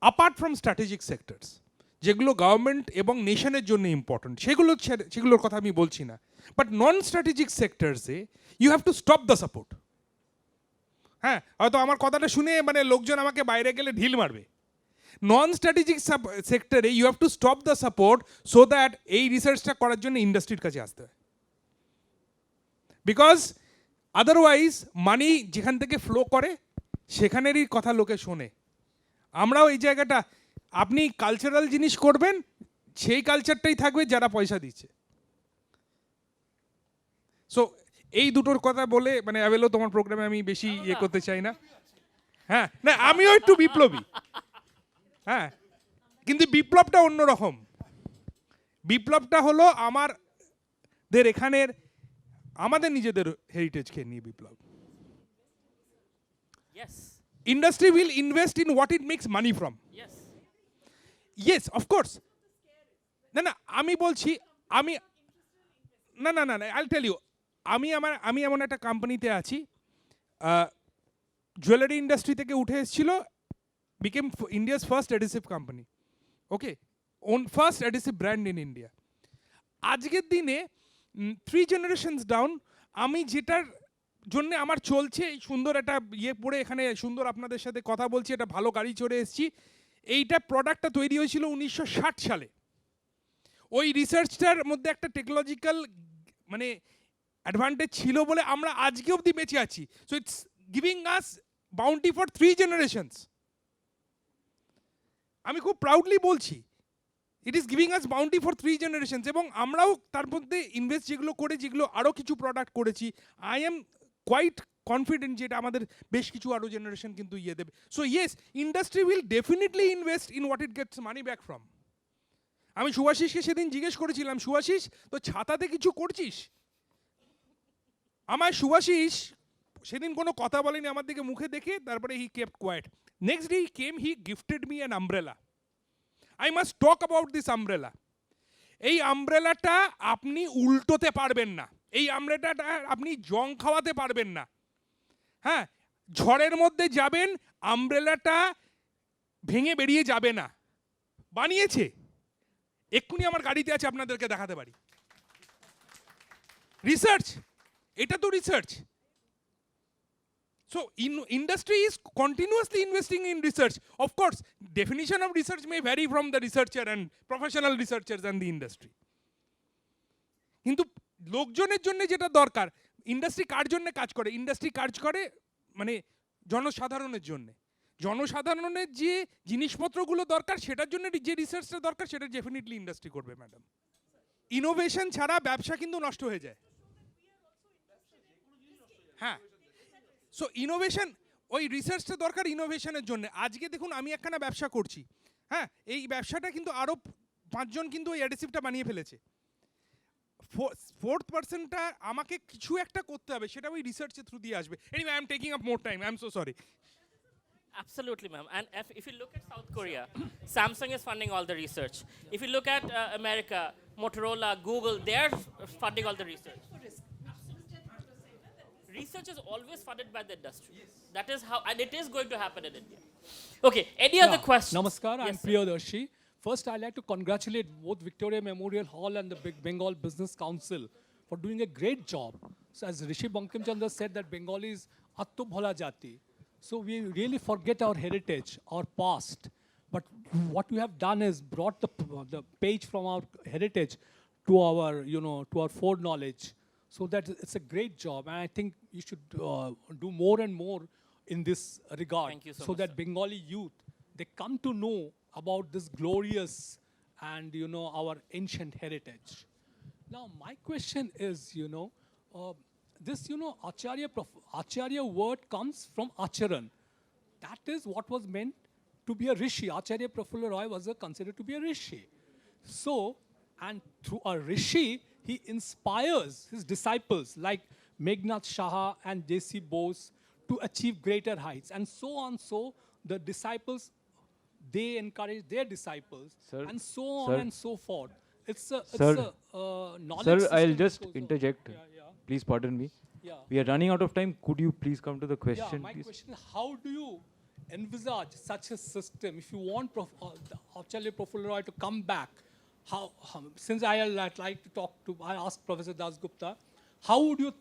apart from strategic sectors যেগুলো government এবং নেশনের জন্য ইম্পর্টেন্ট, সেগুলোর কথা আমি বলছি না, বাট নন স্ট্র্যাটেজিক সেক্টরসে you have to stop the support. হ্যাঁ, হয়তো আমার কথাটা শুনে মানে লোকজন আমাকে বাইরে গেলে ঢিল মারবে। নন স্ট্র্যাটেজিক সেক্টরে you have to stop the support so that এই রিসার্চটা করার জন্য ইন্ডাস্ট্রির কাছে আসতে হয়। বিকজ আদারওয়াইজ মানি যেখান থেকে ফ্লো করে সেখানেরই কথা লোকে শোনে। আমরাও এই জায়গাটা, আপনি কালচারাল জিনিস করবেন, সেই কালচারটাই থাকবে যারা পয়সা দিচ্ছে। সো এই দুটোর কথা বলে মানে অ্যাভেলো তোমার প্রোগ্রামে আমি বেশি ইয়ে করতে চাই না। হ্যাঁ, না আমিও একটু বিপ্লবী, হ্যাঁ, কিন্তু বিপ্লবটা অন্যরকম। বিপ্লবটা হলো আমাদের এখানের আমাদের নিজেদের হেরিটেজকে নিয়ে বিপ্লব। Yes. Industry will invest in what it makes money from. Yes. Yes, of course. না না আমি বলছি, আমি না না না না আইল টেল ইউ, আমি এমন একটা কোম্পানিতে আছি, জুয়েলারি ইন্ডাস্ট্রি থেকে উঠে এসেছিল, became India's first adhesive company, okay, first adhesive brand in India. আজকের দিনে 3 জেনারেশনস ডাউন আমি যেটার জন্য আমার চলছে এই সুন্দর একটা ইয়ে পড়ে এখানে সুন্দর আপনাদের সাথে কথা বলছি, একটা ভালো গাড়ি চড়ে এসেছি, এইটা প্রোডাক্টটা তৈরি হয়েছিল 1960 সালে। ওই রিসার্চটার মধ্যে একটা টেকনোলজিক্যাল মানে অ্যাডভান্টেজ ছিল বলে আমরা আজকে অবধি বেঁচে আছি। So it's giving us bounty for 3 generations. আমি খুব প্রাউডলি বলছি, it is giving us bounty for 3 generations. এবং আমরাও তার মধ্যে ইনভেস্ট যেগুলো করে, যেগুলো আরও কিছু প্রোডাক্ট করেছি, আই এম কোয়াইট কনফিডেন্ট যে এটা আমাদের বেশ কিছু আরও জেনারেশন কিন্তু ইয়ে দেবে। So yes, industry will definitely invest in what it gets money back from. আমি সুভাষিসকে সেদিন জিজ্ঞেস করেছিলাম, সুভাষিস তো ছাতাতে কিছু করছিস? আমার সুভাষিস সেদিন কোনো কথা বলেনি আমার দিকে মুখে দেখে, তারপরে he kept quiet. Next day he came, he gifted me an umbrella. I must talk about this umbrella. এই আমব্রেলাটা আপনি উল্টোতে পারবেন না, এই আমব্রেলাটা আপনি জং খাওয়াতে পারবেন না। হ্যাঁ, ঝড়ের মধ্যে যাবেন, আমব্রেলাটা ভেঙে বেরিয়ে যাবে না। বানিয়েছে, এক্ষুনি আমার গাড়িতে আছে, আপনাদেরকে দেখাতে পারি। রিসার্চ, এটা তো research. So industry is continuously investing in research. Of course, definition of research may vary from the researcher and professional researchers and the industry. কিন্তু লোকজনের জন্য যেটা দরকার, ইন্ডাস্ট্রি কার জন্য কাজ করে? ইন্ডাস্ট্রি কাজ করে মানে জনসাধারণের জন্য। জনসাধারণের যে জিনিসপত্রগুলো দরকার সেটার জন্য যে রিসার্চটা দরকার সেটা ডেফিনেটলি ইন্ডাস্ট্রি করবে ম্যাডাম। ইনোভেশন ছাড়া ব্যবসা কিন্তু নষ্ট হয়ে যায়। হ্যাঁ, সো ইনোভেশন, ওই রিসার্চটা দরকার ইনোভেশনের জন্য। আজকে দেখুন আমি একখানা ব্যবসা করছি, হ্যাঁ, এই ব্যবসাটা কিন্তু আরও 5 জন কিন্তু ওই অ্যাডিসিভটা বানিয়ে ফেলেছে। 4th পার্সনটা আমাকে কিছু একটা করতে হবে, সেটা ওই রিসার্চের থ্রু দিয়ে আসবে। Anyway I am taking up more time, I am so sorry. Absolutely, ma'am. And if you look at South Korea, Samsung is funding all the research. If you look at America, Motorola, Google, they're funding all the research. Research is always funded by the industry. That is how, and it is going to happen in India. Okay, any other questions? Namaskar, I'm Yes, sir. Priyadarshi. First, I'd like to congratulate both Victoria Memorial Hall and the Bengal Business Council for doing a great job. So as Rishi Bankim Chandra said that Bengali is Attu Bhola Jati. So we really forget our heritage, our past. But what we have done is brought the page from our heritage to our, to our foreknowledge. So that it's a great job. And I think you should do more and more in this regard. Thank you so so much, that sir. Bengali youth, they come to know about this glorious and, our ancient heritage. Now, my question is, this, Acharya word comes from Acharan. That is what was meant to be a rishi. Acharya Prafulla Roy was considered to be a rishi. So, and through a rishi, he inspires his disciples like Meghnad Shaha and J.C. Bose to achieve greater heights. And so on, so the disciples, they encourage their disciples, Sir, and so on sir. and so forth. It's a Sir. knowledge Sir, system I'll that just goes on. interject. Yeah. Please pardon me. Yeah. We are running out of time. Could you please come to the Yeah, question, my please? question is, how do you envisage such a system if you want the Acharya Prafulla Roy to come back? Since I'd like to I asked Professor Dasgupta, how do you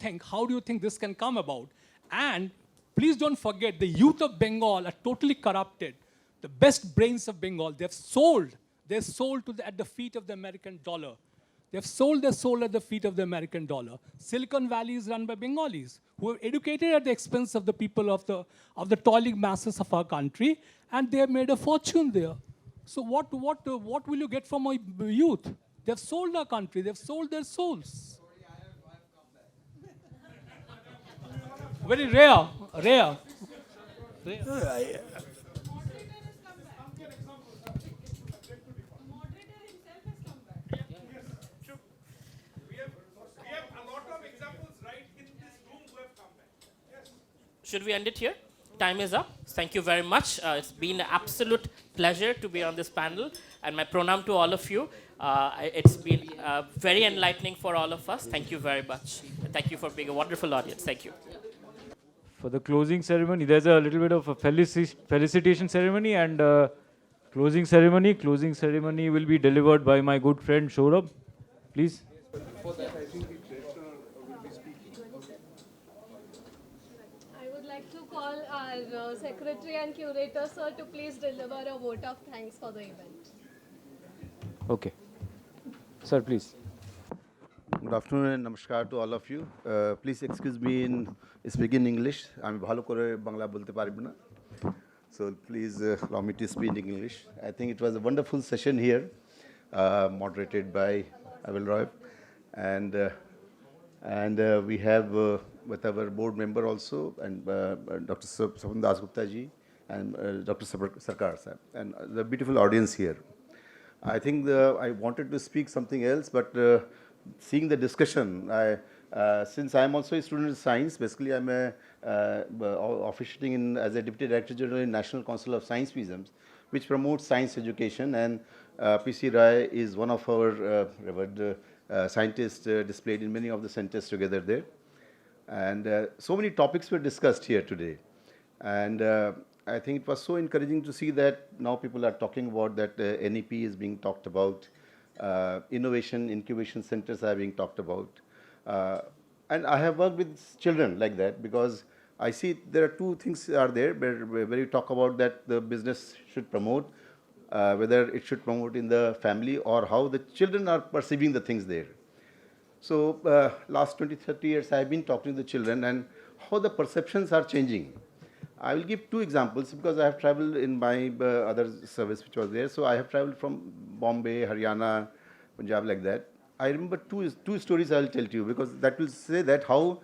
think this can come about? And please don't forget, the youth of Bengal are totally corrupted. The best brains of Bengal, they're sold at the feet of the American dollar. They've sold their soul at the feet of the American dollar. Silicon Valley is run by Bengalis who are educated at the expense of the people of the toiling masses of our country, and they have made a fortune there. So what will you get from our youth? They've sold our country. They've sold their souls. Very rare. Should we end it here? Time is up. Thank you very much. It's been an absolute pleasure to be on this panel, and my pranam to all of you. It's been very enlightening for all of us. Thank you very much. And thank you for being a wonderful audience. Thank you. For the closing ceremony, there's a little bit of a felicitation ceremony and closing ceremony. Closing ceremony will be delivered by my good friend Saurabh. Please. I would like to call our secretary and curator, sir, to please deliver a vote of thanks for the event. Okay. Sir, please. Good afternoon and namaskar to all of you. Please excuse me in speaking English. আমি ভালো করে বাংলা বলতে পারবো না. So please allow me to speak in English. I think it was a wonderful session here, moderated by Avel Roy, and we have with our board member also, and Dr. Sapan Dasgupta ji and Dr. Sarkar sir, and the beautiful audience here. I think I wanted to speak something else, but seeing the discussion, since I am also a student of science, basically I am officiating as a Deputy Director General in National Council of Science Museums, which promotes science education, and PC Rai is one of our revered scientists displayed in many of the centers together there. And so many topics were discussed here today. And I think it was so encouraging to see that now people are talking about that NEP is being talked about, innovation, incubation centers are being talked about. And I have worked with children like that, because I see there are two things are there where you talk about that the business should promote, whether it should promote in the family or how the children are perceiving the things there. So last 20-30 years I have been talking to the children and how the perceptions are changing. I will give two examples because I have traveled in my other service which was there. So I have traveled from Bombay, Haryana, Punjab, like that. I remember two stories I will tell to you, because that will say that how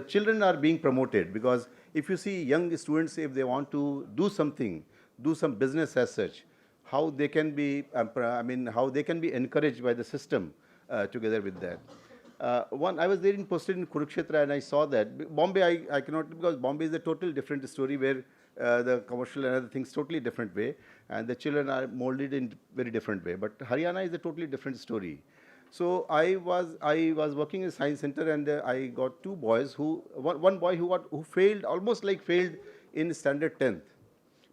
children are being promoted. Because if you see young students, if they want to do something, do some business as such, how they can be, how they can be encouraged by the system together with that. I was there posted in Kurukshetra, and I saw that. Bombay, I cannot, because Bombay is a total different story where the commercial and other things totally different way, and the children are molded in very different way. But Haryana is a totally different story. So I was working in a science center, and I got two boys one boy who failed, almost like failed in standard 10th.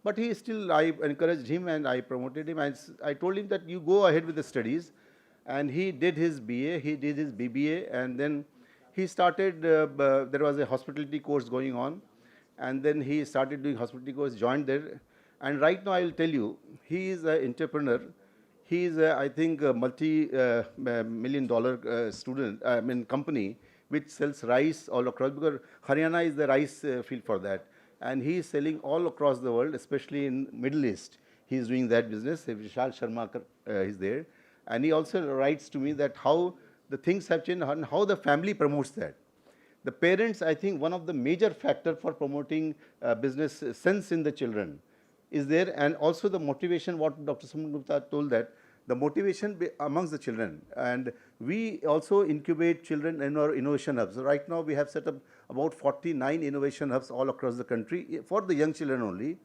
But he still, I encouraged him and I promoted him, and I told him that you go ahead with the studies. And he did his BA, he did his BBA, and then he started, there was a hospitality course going on, and then he started doing hospitality course, joined there. And right now I will tell you, he is an entrepreneur. He is, I think, a multi-million dollar company which sells rice all across, because Haryana is the rice field for that. And he is selling all across the world, especially in Middle East. He is doing that business. Vishal Sharma is there. And he also writes to me that how the things have changed and how the family promotes that. The parents, I think, one of the major factor for promoting business sense in the children is there, and also the motivation, what Dr. Saman Gupta told, that the motivation amongst the children. And we also incubate children in our innovation hubs. So right now we have set up about 49 innovation hubs all across the country for the young children only.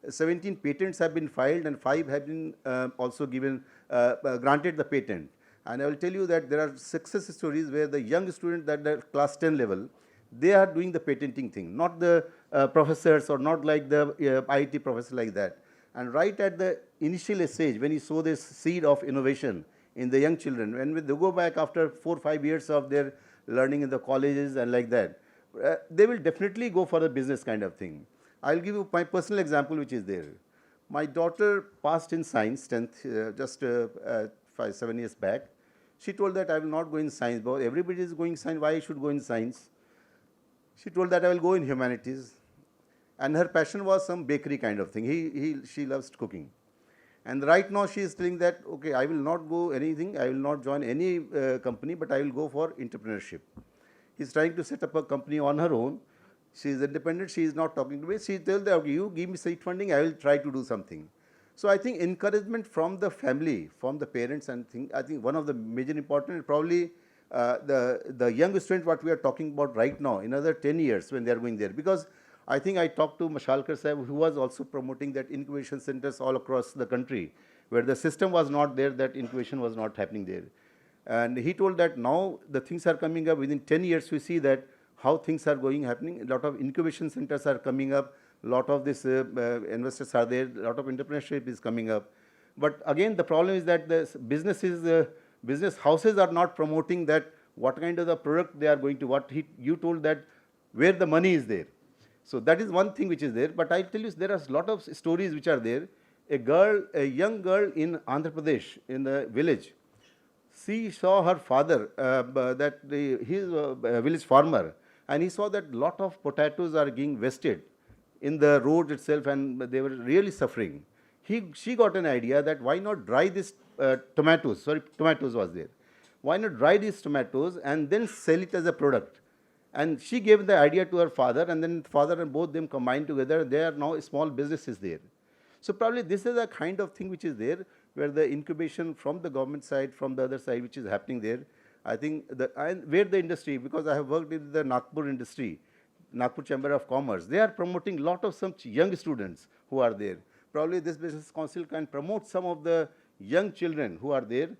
17 patents have been filed, and 5 have been also given, granted the patent. And I will tell you that there are success stories where the young student at the class 10 level, they are doing the patenting thing, not the professors or not like the IIT professor like that. And right at the initial stage, when you sow this seed of innovation in the young children, when they go back after 4 or 5 years of their learning in the colleges and like that, they will definitely go for the business kind of thing. I'll give you my personal example, which is there. My daughter passed in science, 10th, just 7 years back. She told that I will not go in science, but everybody is going science, why I should go in science? She told that I will go in humanities. And her passion was some bakery kind of thing. She loves cooking. And right now she is telling that, okay, I will not go anything, I will not join any company, but I will go for entrepreneurship. He's trying to set up a company on her own. She is independent, she is not talking to me. She tells that, okay, you give me seed funding, I will try to do something. So I think encouragement from the family, from the parents, and I think one of the major important, probably the young student what we are talking about right now, in another 10 years when they are going there. Because I think I talked to Mashalkar Sahib, who was also promoting that incubation centers all across the country, where the system was not there, that incubation was not happening there. And he told that now the things are coming up, within 10 years we see that how things are happening. A lot of incubation centers are coming up, a lot of these investors are there, a lot of entrepreneurship is coming up. But again, the problem is that the business houses are not promoting that what kind of the product they are going to, you told that where the money is there. So that is one thing which is there. But I tell you, there are a lot of stories which are there. A young girl in Andhra Pradesh, in the village, she saw her father, he is a village farmer, and he saw that lot of potatoes are being wasted in the road itself, and they were really suffering. She got an idea that why not dry these tomatoes was there. Why not dry these tomatoes and then sell it as a product? And she gave the idea to her father, and then father and both them combined together. There are now small businesses there. So probably this is a kind of thing which is there, where the incubation from the government side, from the other side, which is happening there. I think where the industry, because I have worked in the Nagpur industry, Nagpur Chamber of Commerce, they are promoting lot of some young students who are there. Probably this business council can promote some of the young children who are there,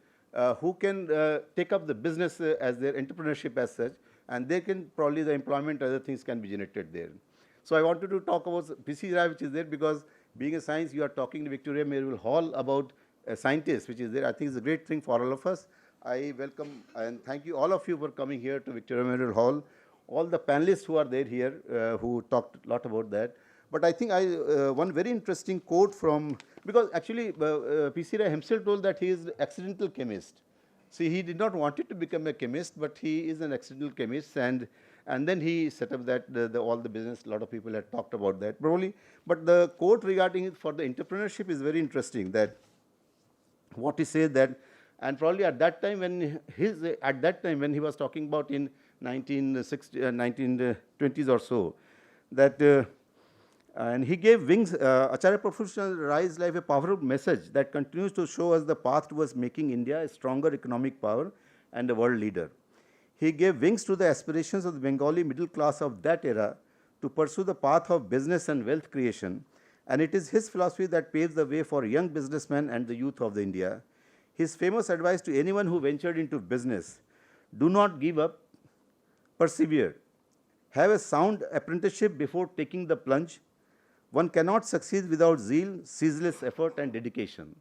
who can take up the business as their entrepreneurship as such, and they can probably the employment, other things can be generated there. So I wanted to talk about PC Rai, which is there, because being a science, you are talking in Victoria Memorial Hall about scientists, which is there. I think it's a great thing for all of us. I welcome and thank you, all of you, for coming here to Victoria Memorial Hall. All the panelists who are there here, who talked a lot about that. But I think one very interesting quote from, because actually PC Rai himself told that he is an accidental chemist. See, he did not want it to become a chemist, but he is an accidental chemist, and then he set up that all the business. A lot of people had talked about that probably. But the quote regarding it for the entrepreneurship is very interesting. That what he says that, and probably at that time when he was talking about in 1920s or so, that and he gave wings. Acharya Prafulla Chandra Roy's life a powerful message that continues to show us the path towards making India a stronger economic power and a world leader. He gave wings to the aspirations of the Bengali middle class of that era to pursue the path of business and wealth creation, and it is his philosophy that paves the way for young businessmen and the youth of the India. His famous advice to anyone who ventured into business: do not give up, persevere. Have a sound apprenticeship before taking the plunge. One cannot succeed without zeal, ceaseless effort, and dedication.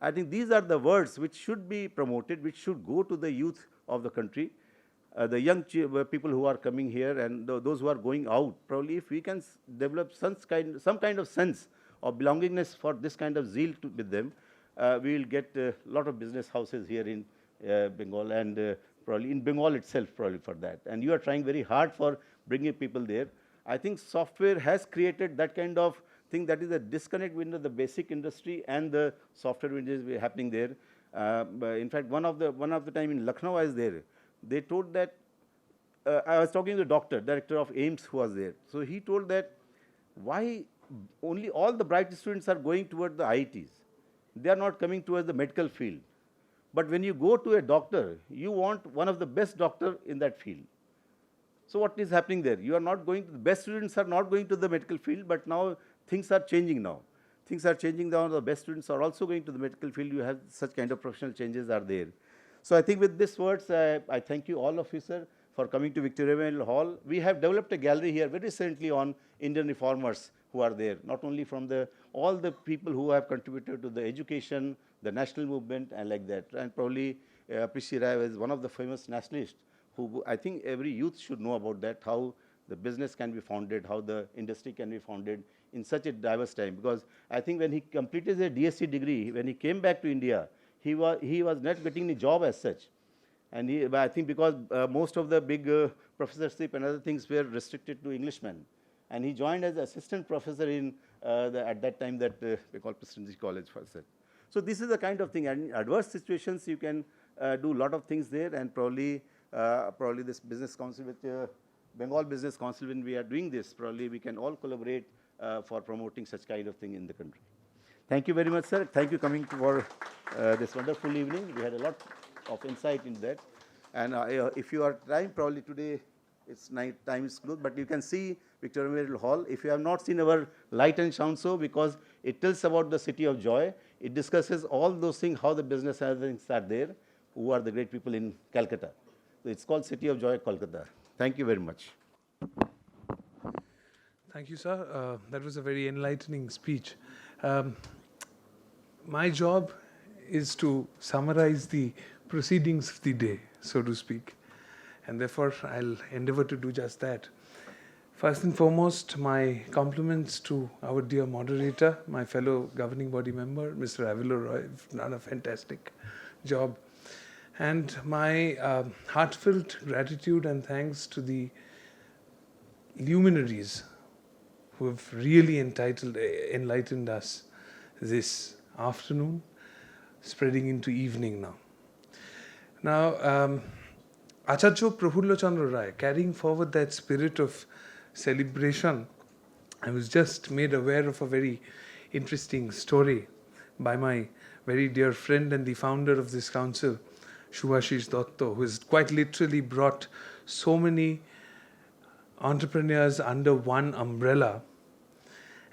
I think these are the words which should be promoted, which should go to the youth of the country, the young people who are coming here, and those who are going out. Probably if we can develop some kind of sense of belongingness for this kind of zeal with them, we will get a lot of business houses here in Bengal, and probably in Bengal itself, probably for that. And you are trying very hard for bringing people there. I think software has created that kind of thing, that is a disconnect between the basic industry and the software which is happening there. In fact, one of the time in Lucknow I was there, they told that, I was talking to the director of AIMS who was there. So he told that why only all the bright students are going toward the IITs. They are not coming towards the medical field. But when you go to a doctor, you want one of the best doctor in that field. So what is happening there? You are not going to, the best students are not going to the medical field, but now things are changing now. Things are changing now, the best students are also going to the medical field. You have such kind of professional changes are there. So I think with these words, I thank you all of you, sir, for coming to Victoria Memorial Hall. We have developed a gallery here very recently on Indian reformers who are there, not only from all the people who have contributed to the education, the national movement, and like that. And probably P.C. Rai is one of the famous nationalists who I think every youth should know about that, how the business can be founded, how the industry can be founded in such a diverse time. Because I think when he completed his DSc degree, when he came back to India, he was not getting any job as such. And I think because most of the big professorship and other things were restricted to Englishmen. And he joined as assistant professor in at that time that we call Presidency College for that. So this is the kind of thing. And in adverse situations, you can do a lot of things there, and probably this business council with Bengal Business Council, when we are doing this, probably we can all collaborate for promoting such kind of thing in the country. Thank you very much, sir. Thank you coming for this wonderful evening. We had a lot of insight in that. And if you are trying, probably today it's night time is closed, but you can see Victoria Memorial Hall. If you have not seen our light and sound show, because it tells about the city of joy, it discusses all those things, how the business things are there, who are the great people in Calcutta. So it's called City of Joy, Kolkata. Thank you very much. Thank you, sir. That was a very enlightening speech. My job is to summarize the proceedings of the day, so to speak, and therefore I'll endeavor to do just that. First and foremost, my compliments to our dear moderator, my fellow governing body member, Mr. Prafulla Roy. You've done a fantastic job. And my heartfelt gratitude and thanks to the luminaries who have really enlightened us this afternoon, spreading into evening now. Now, Acharya Prafulla Chandra Roy, carrying forward that spirit of celebration, I was just made aware of a very interesting story by my very dear friend and the founder of this council, Shubhashish Dotto, who has quite literally brought so many entrepreneurs under one umbrella,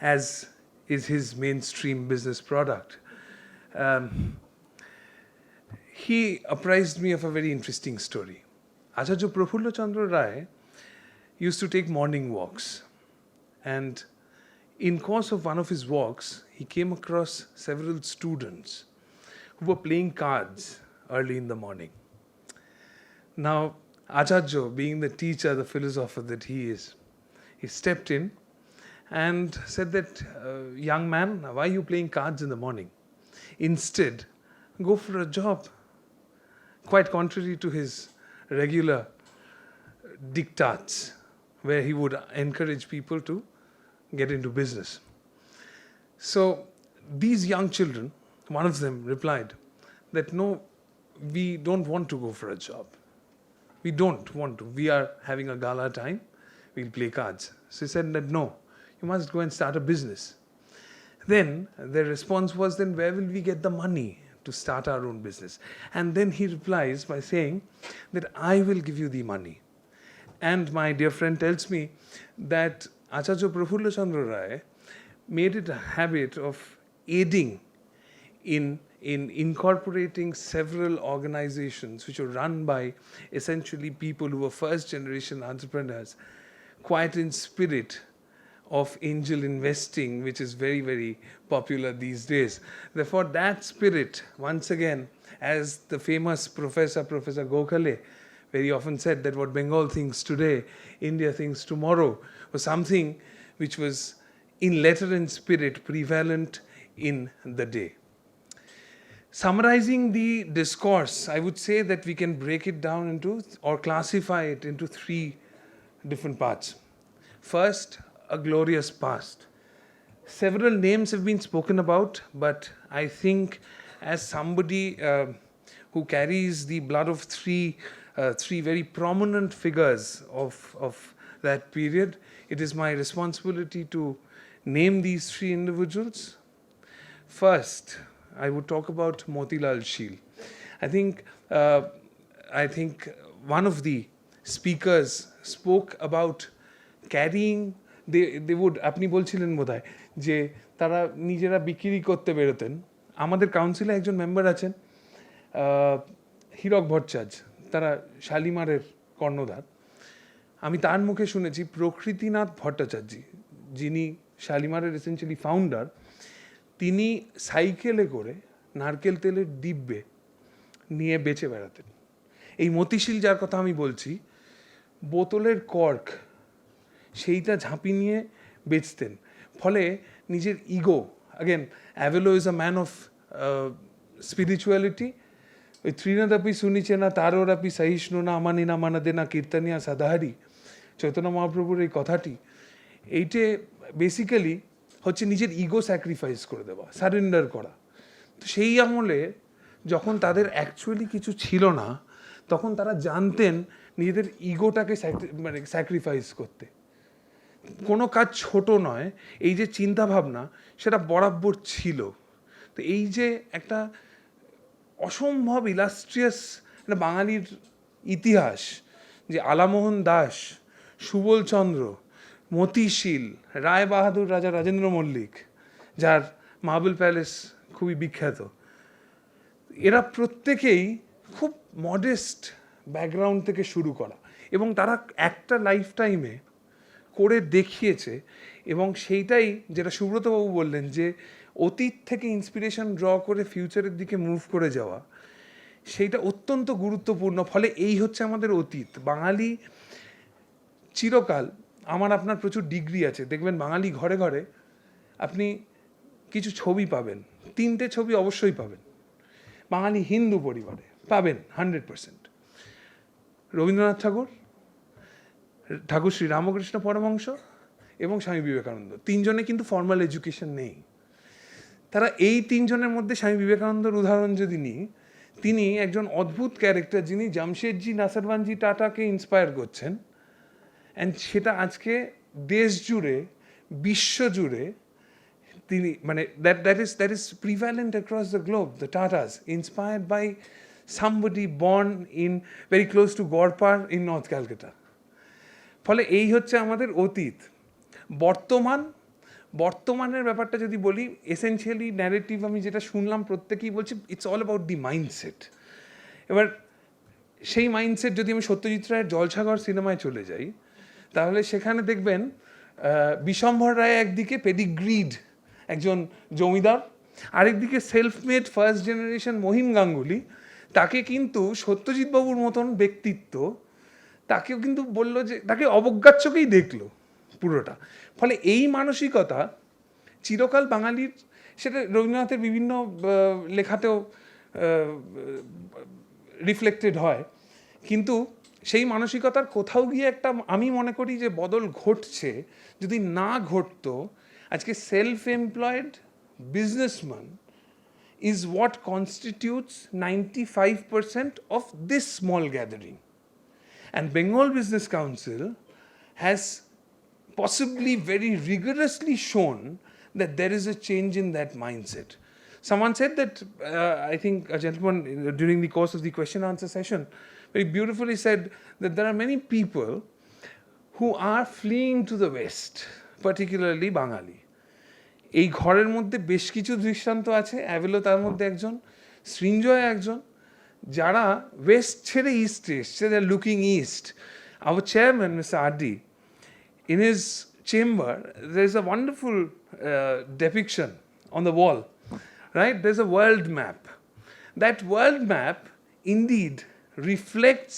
as is his mainstream business product. He apprised me of a very interesting story. Acharya Prafulla Chandra Roy used to take morning walks, and in course of one of his walks, he came across several students who were playing cards early in the morning. Now, Acharya, being the teacher, the philosopher that he is, he stepped in and said that, young man, why are you playing cards in the morning? Instead, go for a job. Quite contrary to his regular diktats, where he would encourage people to get into business. So these young children, one of them replied that, no, we don't want to go for a job. We don't want to. We are having a gala time. We'll play cards. So he said that, no, you must go and start a business. Then their response was, then where will we get the money to start our own business? And then he replies by saying that I will give you the money. And my dear friend tells me that Acharya Prafulla Chandra Roy made it a habit of aiding in incorporating several organizations which were run by essentially people who were first generation entrepreneurs, quite in spirit of angel investing, which is very, very popular these days. Therefore, that spirit, once again, as the famous Professor Gokhale very often said, that what Bengal thinks today, India thinks tomorrow, was something which was in letter and spirit prevalent in the day. Summarizing the discourse, I would say that we can break it down into, or classify it into, three different parts. First, a glorious past. Several names have been spoken about, but I think as somebody who carries the blood of three very prominent figures of that period, it is my responsibility to name these three individuals. First, I would talk about Motilal Sheel. I think one of the speakers spoke about carrying, they would, আপনি বলছিলেন বোধহয় যে তারা নিজেরা বিক্রি করতে বেরোতেন। আমাদের কাউন্সিলে একজন মেম্বার আছেন হীরক ভট্টাচার্য, তারা শালিমারের কর্ণধার। আমি তার মুখে শুনেছি প্রকৃতিনাথ ভট্টাচার্য, যিনি শালিমারের এসেন্সিয়ালি ফাউন্ডার, তিনি সাইকেলে করে নারকেল তেলের ডিব্বে নিয়ে বেচে বেড়াতেন। এই মতিশীল যার কথা আমি বলছি, বোতলের কর্ক সেইটা ঝাঁপি নিয়ে বেচতেন। ফলে নিজের ইগো, অ্যাগেন অ্যাভেলো is a man of spirituality, ওই ত্রিনাদাপি শুনিছে না তারোরাপি সহিষ্ণু না আমানি না মানাদে না কীর্তনিয়া সাদাহারি, চৈতন্য মহাপ্রভুর এই কথাটি, এইটে বেসিক্যালি হচ্ছে নিজের ইগো স্যাক্রিফাইস করে দেওয়া, সারেন্ডার করা। তো সেই আমলে যখন তাদের অ্যাকচুয়ালি কিছু ছিল না, তখন তারা জানতেন নিজেদের ইগোটাকে মানে স্যাক্রিফাইস করতে। কোনো কাজ ছোট নয়, এই যে চিন্তা ভাবনা সেটা বরাবর ছিল। তো এই যে একটা অসম্ভব ইলাস্ট্রিয়াস একটা বাঙালির ইতিহাস, যে আলামোহন দাস, সুবল চন্দ্র, মতিশীল, রায় বাহাদুর রাজা রাজেন্দ্র মল্লিক, যার মার্বেল প্যালেস খুবই বিখ্যাত, এরা প্রত্যেকেই খুব মডেস্ট ব্যাকগ্রাউন্ড থেকে শুরু করা, এবং তারা একটা লাইফ টাইমে করে দেখিয়েছে। এবং সেইটাই যেটা সুব্রতবাবু বললেন, যে অতীত থেকে ইন্সপিরেশন ড্র করে ফিউচারের দিকে মুভ করে যাওয়া, সেইটা অত্যন্ত গুরুত্বপূর্ণ। ফলে এই হচ্ছে আমাদের অতীত। বাঙালি চিরকাল, আমার আপনার প্রচুর ডিগ্রি আছে, দেখবেন বাঙালি ঘরে ঘরে আপনি কিছু ছবি পাবেন, 3টে ছবি অবশ্যই পাবেন। বাঙালি হিন্দু পরিবারে পাবেন 100%। রবীন্দ্রনাথ ঠাকুর শ্রী রামকৃষ্ণ পরমহংস এবং স্বামী বিবেকানন্দ, 3জনে কিন্তু ফর্মাল এডুকেশন নেই। তারা এই 3জনের মধ্যে স্বামী বিবেকানন্দর উদাহরণ যদি নিই, তিনি একজন অদ্ভুত ক্যারেক্টার, যিনি জামশেদজি নাসরবানজি টাটাকে ইন্সপায়ার করছেন, অ্যান্ড সেটা আজকে দেশ জুড়ে, বিশ্ব জুড়ে তিনি, মানে that is prevalent across the globe. The Tatas, inspired by somebody born in very close to Gorpar in North Calcutta. ফলে এই হচ্ছে আমাদের অতীত। বর্তমানের ব্যাপারটা যদি বলি, এসেনশিয়ালি ন্যারেটিভ আমি যেটা শুনলাম প্রত্যেকেই বলছে it's all about the mindset. এবার সেই মাইন্ডসেট যদি আমি সত্যজিৎ রায়ের জলসাঘর সিনেমায় চলে যাই, তাহলে সেখানে দেখবেন বিশম্ভর রায় একদিকে পেডিগ্রিড একজন জমিদার, আরেকদিকে self made first generation Mahim Ganguly, তাকে কিন্তু সত্যজিৎ বাবুর মতন ব্যক্তিত্ব তাকেও কিন্তু বললো যে তাকে অবজ্ঞার চোখেই দেখলো পুরোটা। ফলে এই মানসিকতা চিরকাল বাঙালির, সেটা রবীন্দ্রনাথের বিভিন্ন লেখাতেও রিফ্লেক্টেড হয়, কিন্তু সেই মানসিকতার কোথাও গিয়ে একটা, আমি মনে করি যে বদল ঘটছে। যদি না ঘটতো, আজকে self employed businessman is what constitutes 95% of this small gathering. And Bengal Business Council has possibly very rigorously shown that there is a change in that mindset. Someone said that, I think a gentleman during the course of the question answer session very beautifully said that there are many people who are fleeing to the West, particularly Bengali. এই ঘরের মধ্যে বেশ কিছু দৃষ্টান্ত আছে, অ্যাভেলো তার মধ্যে একজন, সৃঞ্জয় একজন, যারা ওয়েস্ট ছেড়ে ইস্টে এসছে, they are looking east. Our chairman mister RD, in his chamber there is a wonderful depiction on the wall, right? There's a world map. That world map indeed reflects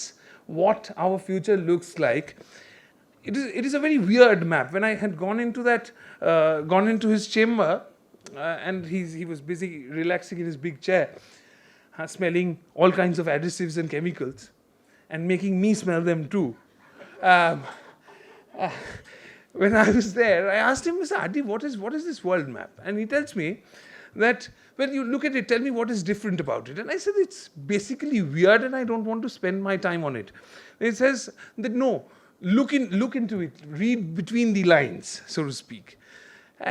what our future looks like. It is a very weird map. When I had gone into his chamber, and he was busy relaxing in his big chair, smelling all kinds of additives and chemicals, and making me smell them too. When I was there, I asked him, Mr. Adi, what is this world map? And he tells me that, when you look at it, tell me what is different about it. And I said, it's basically weird and I don't want to spend my time on it. And he says that, no, look into it, read between the lines, so to speak.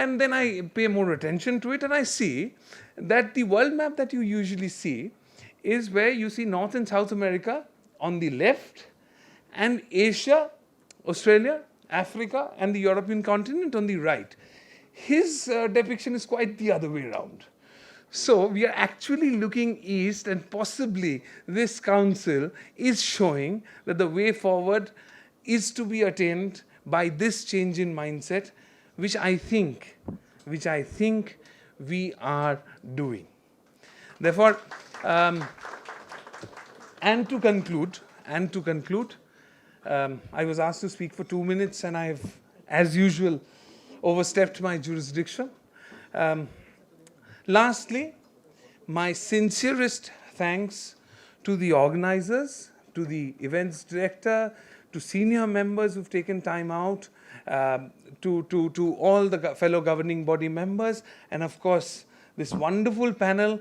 And then I pay more attention to it, and I see that the world map that you usually see is where you see North and South America on the left, and Asia, Australia, Africa, and the European continent on the right. His depiction is quite the other way around. So we are actually looking east, and possibly this council is showing that the way forward is to be attained by this change in mindset, which I think we are doing. Therefore, and to conclude, I was asked to speak for 2 minutes, and I have as usual, overstepped my jurisdiction. Lastly, my sincerest thanks to the organizers, to the events director, to senior members who've taken time out, to all the fellow governing body members, and of course, this wonderful panel.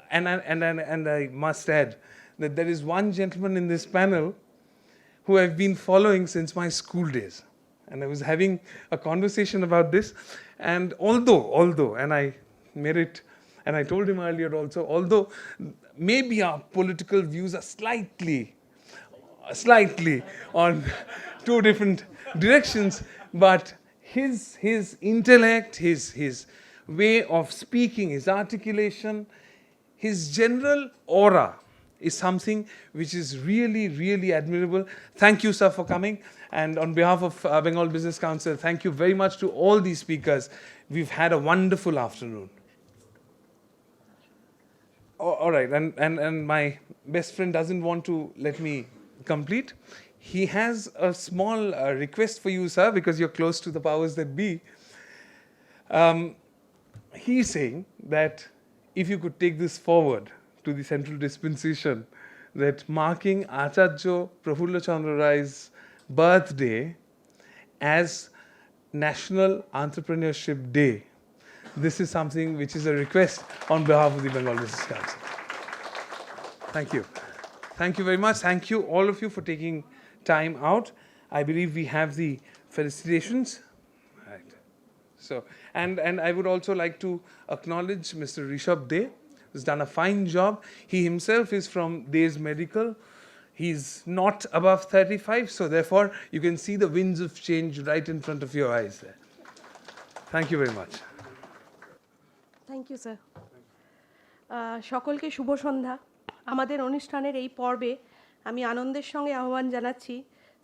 And I must add that there is one gentleman in this panel who I've been following since my school days. And I was having a conversation about this. And although, and I made it, and I told him earlier also, although maybe our political views are slightly on two different directions, but his intellect, his way of speaking, his articulation, his general aura is something which is really, really admirable. Thank you, sir, for coming. And on behalf of Bengal Business Council, thank you very much to all these speakers. We've had a wonderful afternoon. All right, and my best friend doesn't want to let me complete. He has a small request for you, sir, because you're close to the powers that be. He's saying that if you could take this forward to the central dispensation, that marking Acharya Prafulla Chandra Roy's birthday as National Entrepreneurship Day. This is something which is a request on behalf of the Bengal Business Council. Thank you. Thank you very much. Thank you, all of you, for taking time out. I believe we have the felicitations. Right. So, and I would also like to acknowledge Mr. Rishabh De, who's done a fine job. He himself is from De's Medical. He's not above 35, so therefore you can see the winds of change right in front of your eyes there. Thank you very much. Thank you sir. সকলকে শুভ সন্ধ্যা। আমাদের অনুষ্ঠানের এই পর্বে আমি আনন্দের সঙ্গে আহ্বান জানাচ্ছি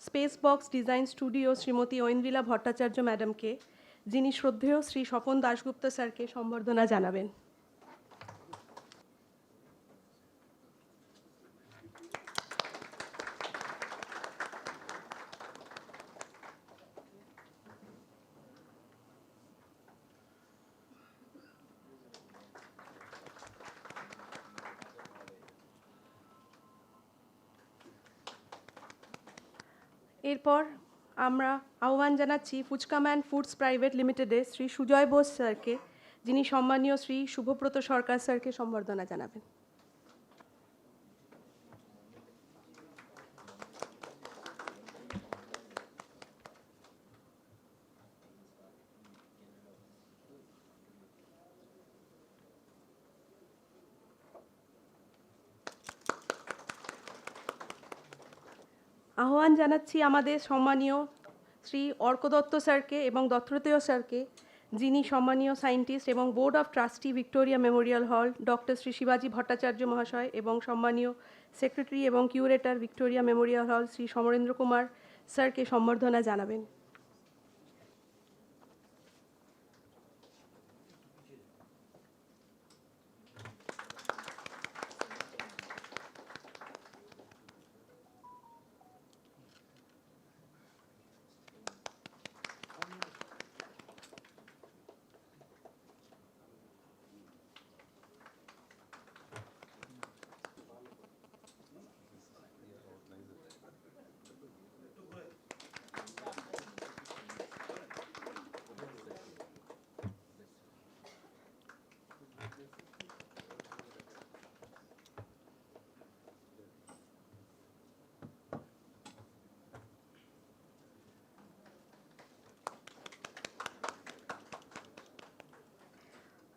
space box design studio Shrimati Aindrila Bhattacharya ম্যাডামকে, যিনি শ্রদ্ধেয় শ্রী স্বপন দাশগুপ্ত স্যারকে সম্বর্ধনা জানাবেন। এরপর আমরা আহ্বান জানাচ্ছি ফুচকাম্যান ফুডস প্রাইভেট লিমিটেডে শ্রী সুজয় বোস স্যারকে, যিনি সম্মানীয় শ্রী শুভব্রত সরকার স্যারকে সম্বর্ধনা জানাবেন। আহ্বান জানাচ্ছি আমাদের সম্মানীয় শ্রী অর্ক দত্ত স্যারকে এবং দত্তত্রেয় স্যারকে, যিনি সম্মানীয় সায়েন্টিস্ট এবং board of trustee Victoria Memorial হল ডক্টর শ্রী শিবাজী ভট্টাচার্য মহাশয় এবং সম্মানীয় সেক্রেটারি এবং কিউরেটর ভিক্টোরিয়া মেমোরিয়াল হল শ্রী সমরেন্দ্র কুমার স্যারকে সম্বর্ধনা জানাবেন।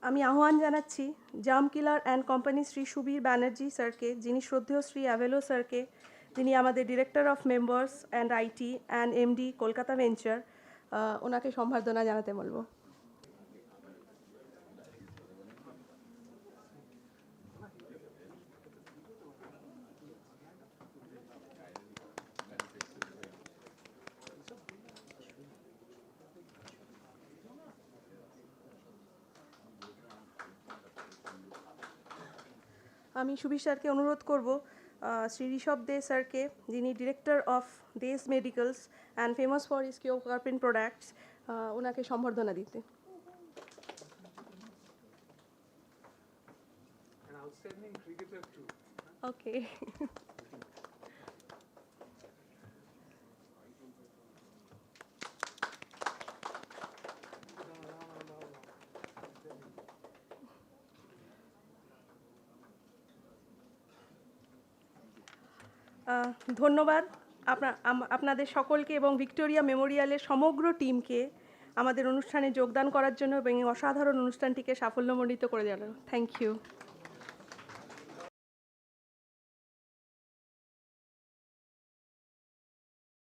আমি আহ্বান জানাচ্ছি জাম কিলার অ্যান্ড কোম্পানি শ্রী সুবীর ব্যানার্জি স্যারকে, যিনি শ্রদ্ধেয় শ্রী অ্যাভেলো স্যারকে, যিনি আমাদের director of members and IT and MD Kolkata venture, ওনাকে সম্বর্ধনা জানাতে বলবো। আমি সুবীর স্যারকে অনুরোধ করব শ্রী ঋষভ দে স্যারকে, যিনি ডিরেক্টর অফ দেশ মেডিকেলস অ্যান্ড ফেমাস ফর ইস কিও কার্পিন প্রোডাক্টস, ওনাকে সম্বর্ধনা দিতে। ওকে। ধন্যবাদ আপনাদের সকলকে এবং ভিক্টোরিয়া মেমোরিয়ালের সমগ্র টিমকে আমাদের অনুষ্ঠানে যোগদান করার জন্য এবং এই অসাধারণ অনুষ্ঠানটিকে সাফল্যমণ্ডিত করে জানানো। Thank you.